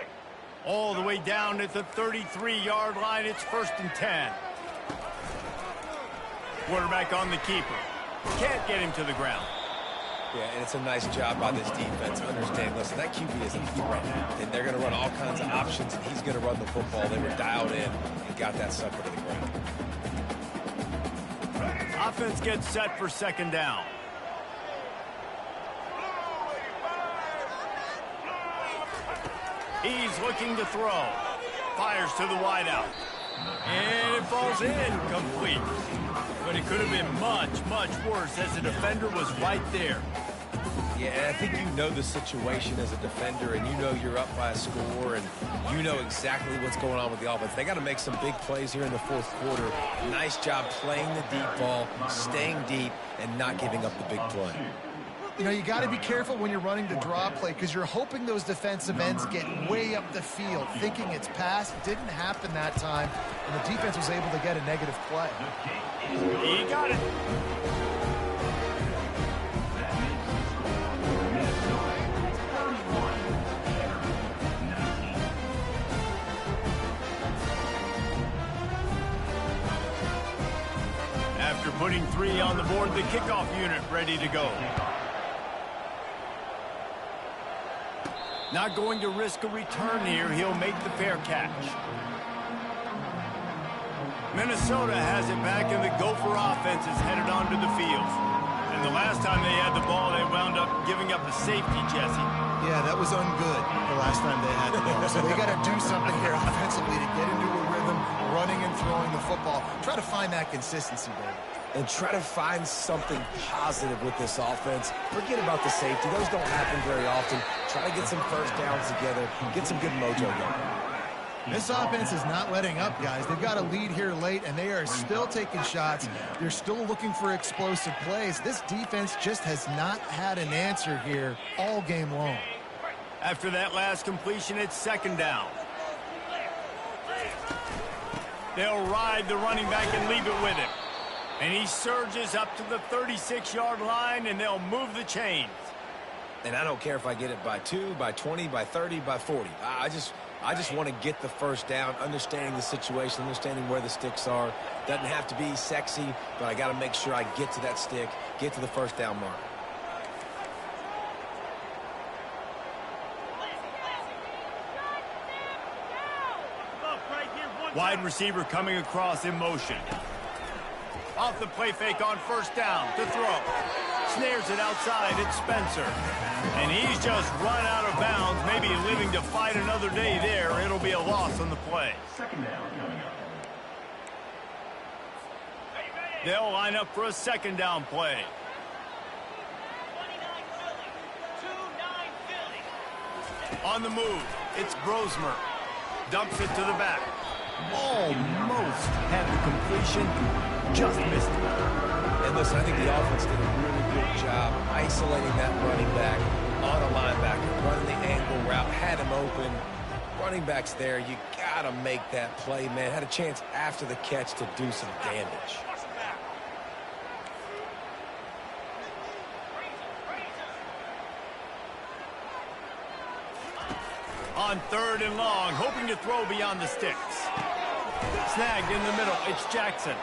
All the way down at the 33-yard line. It's 1st and 10. Quarterback on the keeper. Can't get him to the ground. Yeah, and it's a nice job by this defense. Understand, listen, that QB is a threat, and they're going to run all kinds of options, and he's going to run the football. They were dialed in and got that sucker to the ground. Offense gets set for 2nd down. He's looking to throw. Fires to the wideout. And it falls incomplete. But it could have been much, much worse as the defender was right there. Yeah, and I think you know the situation as a defender, and you know you're up by a score, and you know exactly what's going on with the offense. They got to make some big plays here in the 4th quarter. Nice job playing the deep ball, staying deep, and not giving up the big play. You know, you got to be careful when you're running the draw play because you're hoping those defensive ends get way up the field, thinking it's pass. It didn't happen that time, and the defense was able to get a negative play. He got it. After putting 3 on the board, the kickoff unit ready to go. Not going to risk a return here. He'll make the fair catch. Minnesota has it back, and the Gopher offense is headed onto the field. And the last time they had the ball, they wound up giving up a safety, Jesse. Yeah, that was ungood the last time they had the ball. So they got to do something here offensively to get into a rhythm, running and throwing the football. Try to find that consistency, baby. And try to find something positive with this offense. Forget about the safety. Those don't happen very often. Try to get some first downs together. Get some good mojo going. This offense is not letting up, guys. They've got a lead here late, and they are still taking shots. They're still looking for explosive plays. This defense just has not had an answer here all game long. After that last completion, it's second down. They'll ride the running back and leave it with him. And he surges up to the 36-yard line, and they'll move the chains. And I don't care if I get it by 2, by 20, by 30, by 40. I just want to get the first down, understanding the situation, understanding where the sticks are. Doesn't have to be sexy, but I got to make sure I get to that stick, get to the first down mark. Wide receiver coming across in motion. Off the play fake on first down to throw. Snares it outside. It's Spencer. And he's just run out of bounds, maybe living to fight another day there. It'll be a loss on the play. Second down coming up. They'll line up for a second down play. On the move, it's Brosmer. Dumps it to the back. Almost had the completion, just missed it. And listen, I think the offense did a really good job isolating that running back on a linebacker, running the angle route, had him open. Running back's there. You got to make that play, man. Had a chance after the catch to do some damage. On third and long, hoping to throw beyond the sticks. Snagged in the middle, it's Jackson.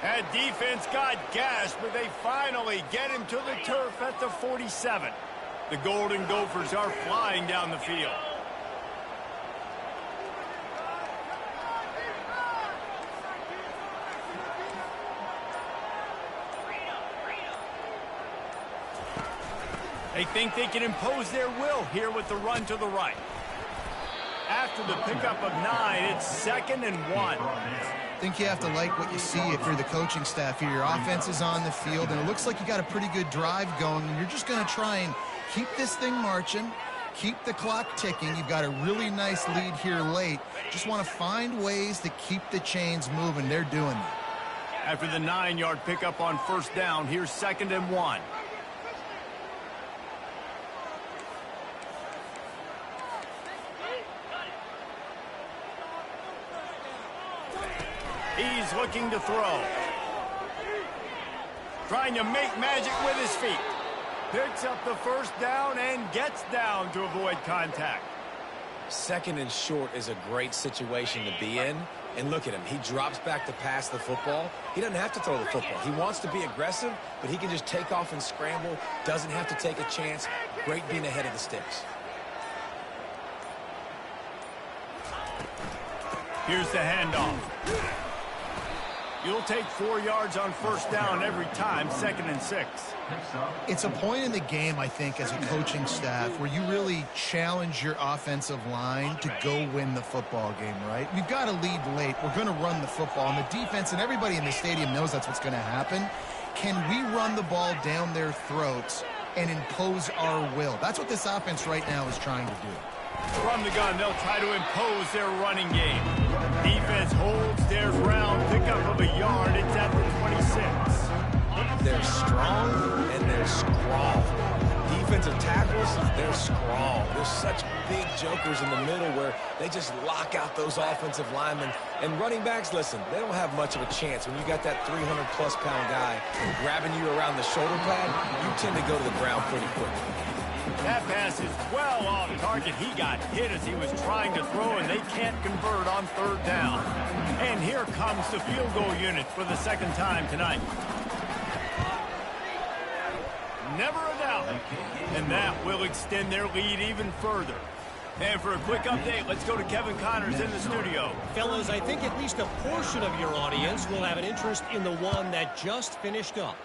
That defense got gashed, but they finally get him to the turf at the 47. The Golden Gophers are flying down the field. They think they can impose their will here with the run to the right. After the pickup of 9, it's 2nd and 1. I think you have to like what you see if you're the coaching staff here. Your offense is on the field, and it looks like you got a pretty good drive going, and you're just going to try and keep this thing marching, keep the clock ticking. You've got a really nice lead here late. Just want to find ways to keep the chains moving. They're doing that. After the 9-yard pickup on first down, here's 2nd and 1. He's looking to throw. Trying to make magic with his feet. Picks up the first down and gets down to avoid contact. 2nd and short is a great situation to be in. And look at him. He drops back to pass the football. He doesn't have to throw the football. He wants to be aggressive, but he can just take off and scramble. Doesn't have to take a chance. Great being ahead of the sticks. Here's the handoff. You'll take 4 yards on first down every time, 2nd and 6. It's a point in the game, I think, as a coaching staff where you really challenge your offensive line to go win the football game, right? We've got to lead late. We're going to run the football. And the defense and everybody in the stadium knows that's what's going to happen. Can we run the ball down their throats and impose our will? That's what this offense right now is trying to do. From the gun, they'll try to impose their running game. Defense holds their ground, pickup of a yard. It's at the 26. They're strong and they're scrawl. Defensive tackles, they're scrawl. There's such big jokers in the middle where they just lock out those offensive linemen. And running backs, listen, they don't have much of a chance. When you got that 300-plus pound guy grabbing you around the shoulder pad, you tend to go to the ground pretty quickly. That pass is well off target. He got hit as he was trying to throw, and they can't convert on third down. And here comes the field goal unit for the second time tonight. Never a doubt. And that will extend their lead even further. And for a quick update, let's go to Kevin Connors in the studio. Fellas, I think at least a portion of your audience will have an interest in the one that just finished up.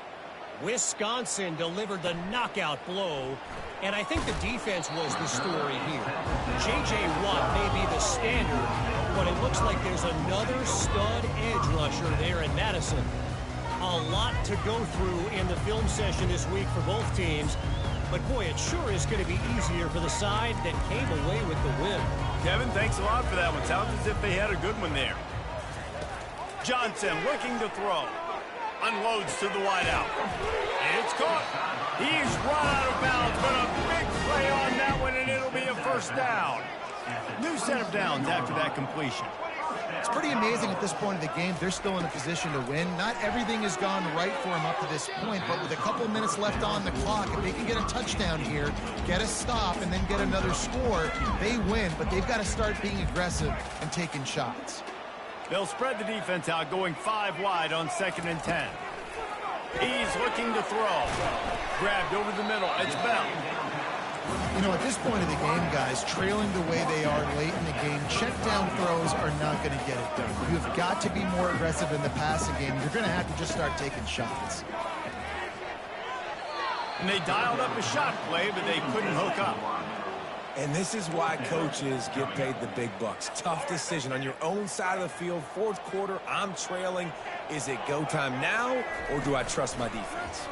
Wisconsin delivered the knockout blow, and I think the defense was the story here. J.J. Watt may be the standard, but it looks like there's another stud edge rusher there in Madison. A lot to go through in the film session this week for both teams, but boy, it sure is going to be easier for the side that came away with the win. Kevin, thanks a lot for that one. Sounds as if they had a good one there. Johnson looking to throw. Unloads to the wideout. It's caught. He's run out of bounds, but a big play on that one, and it'll be a first down. New set of downs after that completion. It's pretty amazing at this point of the game. They're still in a position to win. Not everything has gone right for them up to this point, but with a couple minutes left on the clock, if they can get a touchdown here, get a stop, and then get another score, they win, but they've got to start being aggressive and taking shots. They'll spread the defense out, going 5 wide on 2nd and 10. He's looking to throw. Grabbed over the middle. It's Bell. You know, at this point of the game, guys, trailing the way they are late in the game, check down throws are not going to get it done. You've got to be more aggressive in the passing game. You're going to have to just start taking shots. And they dialed up a shot play, but they couldn't hook up. And this is why coaches get paid the big bucks. Tough decision on your own side of the field. 4th quarter, I'm trailing. Is it go time now, or do I trust my defense?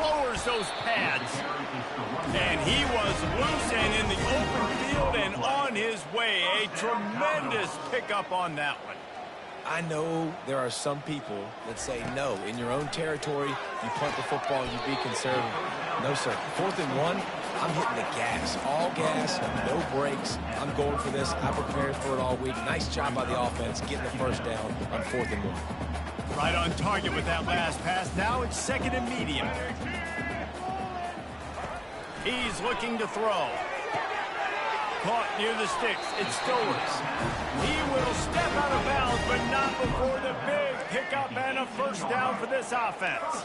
Lowers those pads. And he was loose and in the open field and on his way. A tremendous pickup on that one. I know there are some people that say, no, in your own territory, you punt the football, you be conservative. No, sir. 4th and 1, I'm hitting the gas. All gas, no brakes. I'm going for this. I prepared for it all week. Nice job by the offense getting the first down on 4th and 1. Right on target with that last pass. Now it's 2nd and medium. He's looking to throw. Caught near the sticks. It's Stowers. He will step out of bounds, but not before the big pickup and a first down for this offense.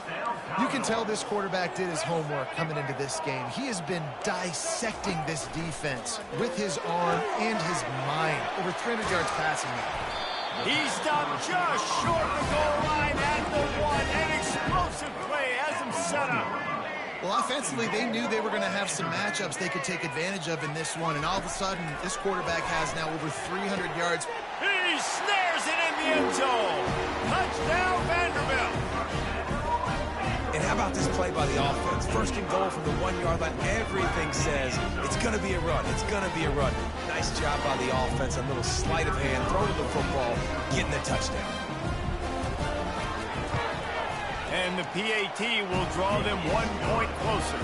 You can tell this quarterback did his homework coming into this game. He has been dissecting this defense with his arm and his mind. Over 300 yards passing now. He stopped just short of the goal line at the 1. An explosive play has him set up. Well, offensively, they knew they were going to have some matchups they could take advantage of in this one, and all of a sudden, this quarterback has now over 300 yards. He snares it in the end zone. Touchdown, Vanderbilt. And how about this play by the offense? 1st and goal from the 1-yard line. Everything says it's going to be a run. It's going to be a run. Nice job by the offense. A little sleight of hand, throwing the football, getting the touchdown. And the PAT will draw them 1 point closer.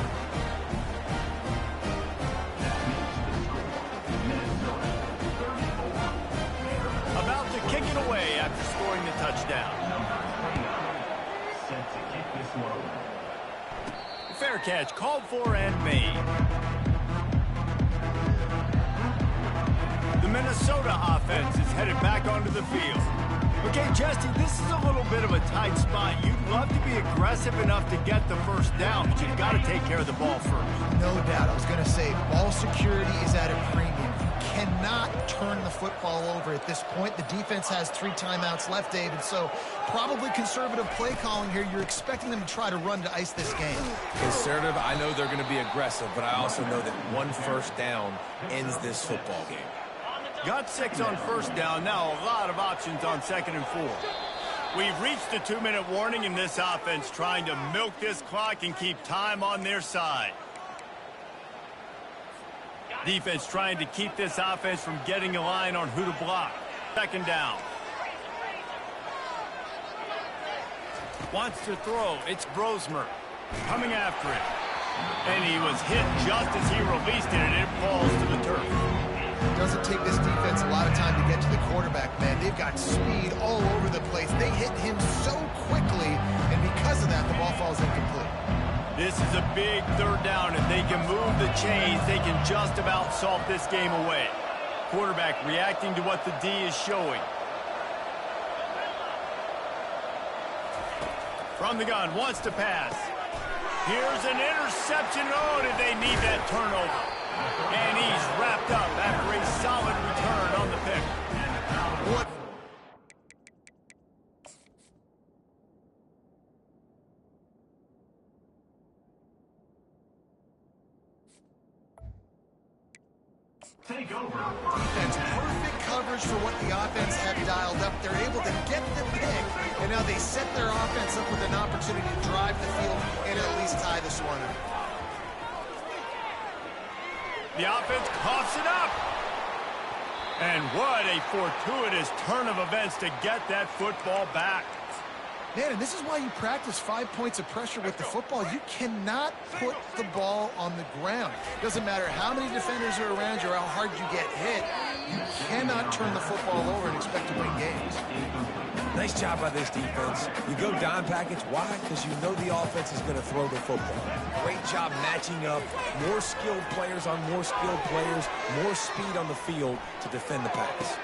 About to kick it away after scoring the touchdown. Fair catch called for and made. The Minnesota offense is headed back onto the field. Okay, Jesse, this is a little bit of a tight spot. You'd love to be aggressive enough to get the first down, but you've got to take care of the ball first. No doubt. I was going to say, ball security is at a premium. You cannot turn the football over at this point. The defense has 3 timeouts left, David, so probably conservative play calling here. You're expecting them to try to run to ice this game. Conservative, I know they're going to be aggressive, but I also know that 1 first down ends this football game. Got 6 on first down. Now a lot of options on 2nd and 4. We've reached the 2-minute warning in this offense, trying to milk this clock and keep time on their side. Defense trying to keep this offense from getting a line on who to block. 2nd down. Wants to throw. It's Brosmer coming after it. And he was hit just as he released it, and it falls to the turf. It doesn't take this defense a lot of time to get to the quarterback, man. They've got speed all over the place. They hit him so quickly, and because of that, the ball falls incomplete. This is a big 3rd down. If they can move the chains, they can just about solve this game away. Quarterback reacting to what the D is showing. From the gun, wants to pass. Here's an interception. Oh, did they need that turnover? And he's wrapped up after a solid return on the pick. What? Take over. Defense, perfect coverage for what the offense had dialed up. They're able to get the pick, and now they set their offense up with an opportunity to drive the field and at least tie this one up. The offense coughs it up. And what a fortuitous turn of events to get that football back. Man, and this is why you practice 5 points of pressure with the football. You cannot put the ball on the ground. Doesn't matter how many defenders are around you or how hard you get hit. You cannot turn the football over and expect to win games. Nice job by this defense. You go dime package. Why? Because you know the offense is going to throw the football. Great job matching up. More skilled players on more skilled players. More speed on the field to defend the pass.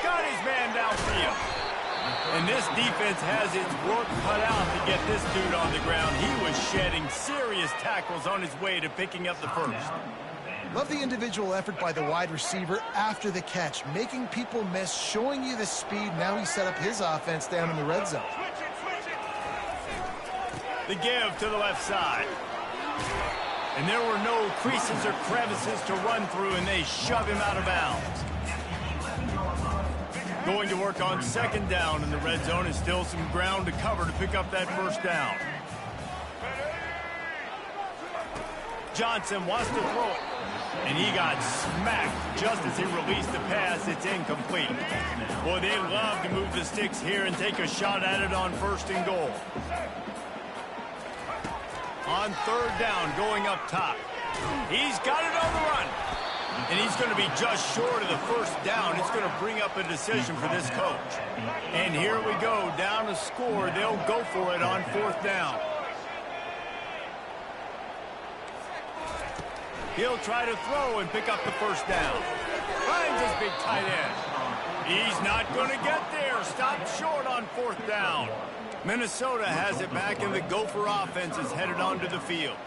Got his man downfield. And this defense has its work cut out to get this dude on the ground. He was shedding serious tackles on his way to picking up the first. Love the individual effort by the wide receiver after the catch, making people miss, showing you the speed. Now he set up his offense down in the red zone. The give to the left side. And there were no creases or crevices to run through, and they shove him out of bounds. Going to work on second down in the red zone, and still some ground to cover to pick up that first down. Johnson wants to throw it, and he got smacked just as he released the pass. It's incomplete. Boy, they love to move the sticks here and take a shot at it on first and goal. On third down, going up top. He's got it on the run. And he's going to be just short of the first down. It's going to bring up a decision for this coach. And here we go, down to score. They'll go for it on fourth down. He'll try to throw and pick up the first down. Finds his big tight end. He's not going to get there. Stopped short on fourth down. Minnesota has it back, and the Gopher offense is headed onto the field.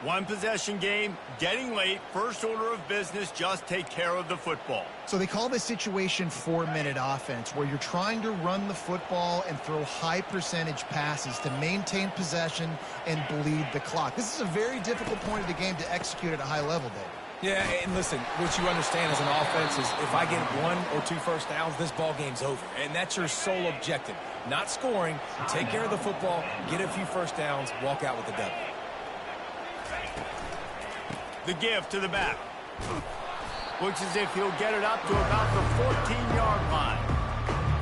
One possession game, getting late, first order of business, just take care of the football. So they call this situation 4-minute offense, where you're trying to run the football and throw high percentage passes to maintain possession and bleed the clock. This is a very difficult point of the game to execute at a high level, Dave. Yeah, and listen, what you understand as an offense is if I get 1 or 2 first downs, this ball game's over. And that's your sole objective. Not scoring, take care of the football, get a few first downs, walk out with the W. The give to the back. Looks as if he'll get it up to about the 14-yard line.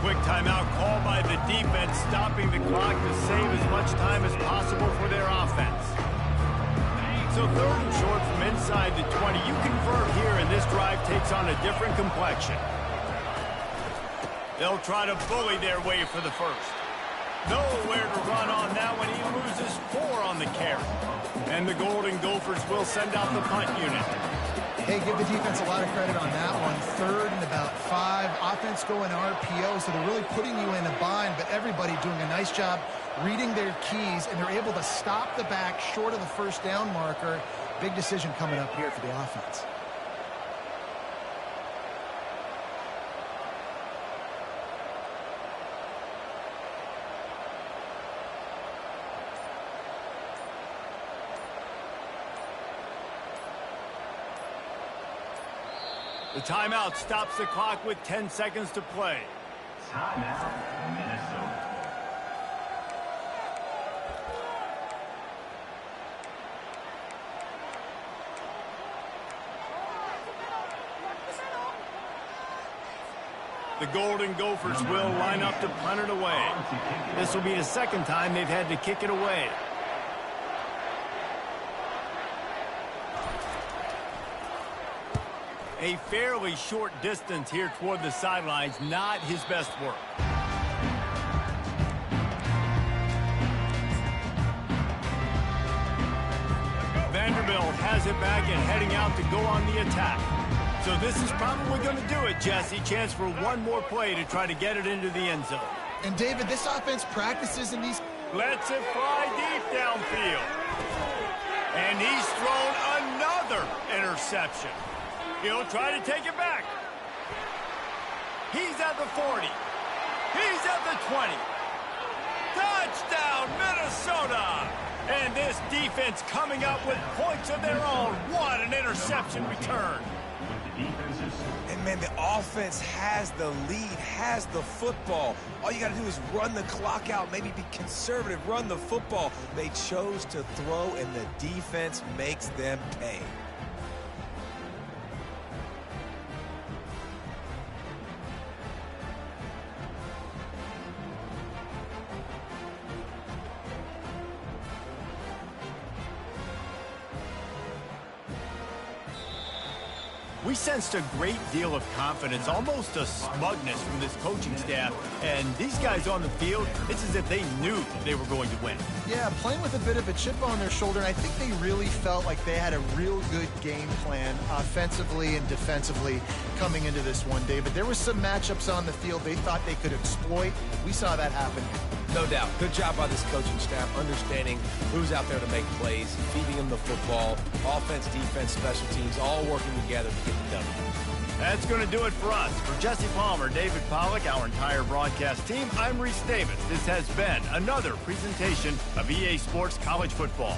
Quick timeout call by the defense, stopping the clock to save as much time as possible for their offense. So third and short from inside the 20. You convert here, and this drive takes on a different complexion. They'll try to bully their way for the first. Nowhere to run on that one. He loses 4 on the carry. And the Golden Gophers will send out the punt unit. Hey, give the defense a lot of credit on that one. Third and about 5. Offense going RPO, so they're really putting you in a bind, but everybody doing a nice job reading their keys, and they're able to stop the back short of the first down marker. Big decision coming up here for the offense. The timeout stops the clock with 10 seconds to play. Timeout, Minnesota. The Golden Gophers will line up to punt it away. This will be the second time they've had to kick it away. A fairly short distance here toward the sidelines, not his best work. Vanderbilt has it back and heading out to go on the attack. So this is probably going to do it, Jesse. Chance for one more play to try to get it into the end zone. And David, this offense practices in these... Lets it fly deep downfield. And he's thrown another interception. He'll try to take it back. He's at the 40. He's at the 20. Touchdown, Minnesota! And this defense coming up with points of their own. What an interception return. And, man, the offense has the lead, has the football. All you got to do is run the clock out, maybe be conservative, run the football. They chose to throw, and the defense makes them pay. We sensed a great deal of confidence, almost a smugness from this coaching staff. And these guys on the field, it's as if they knew they were going to win. Yeah, playing with a bit of a chip on their shoulder, and I think they really felt like they had a real good game plan offensively and defensively coming into this one, David. There was some matchups on the field they thought they could exploit. We saw that happen. No doubt. Good job by this coaching staff, understanding who's out there to make plays, feeding them the football, offense, defense, special teams, all working together to get the W. That's going to do it for us. For Jesse Palmer, David Pollack, our entire broadcast team, I'm Reese Davis. This has been another presentation of EA Sports College Football.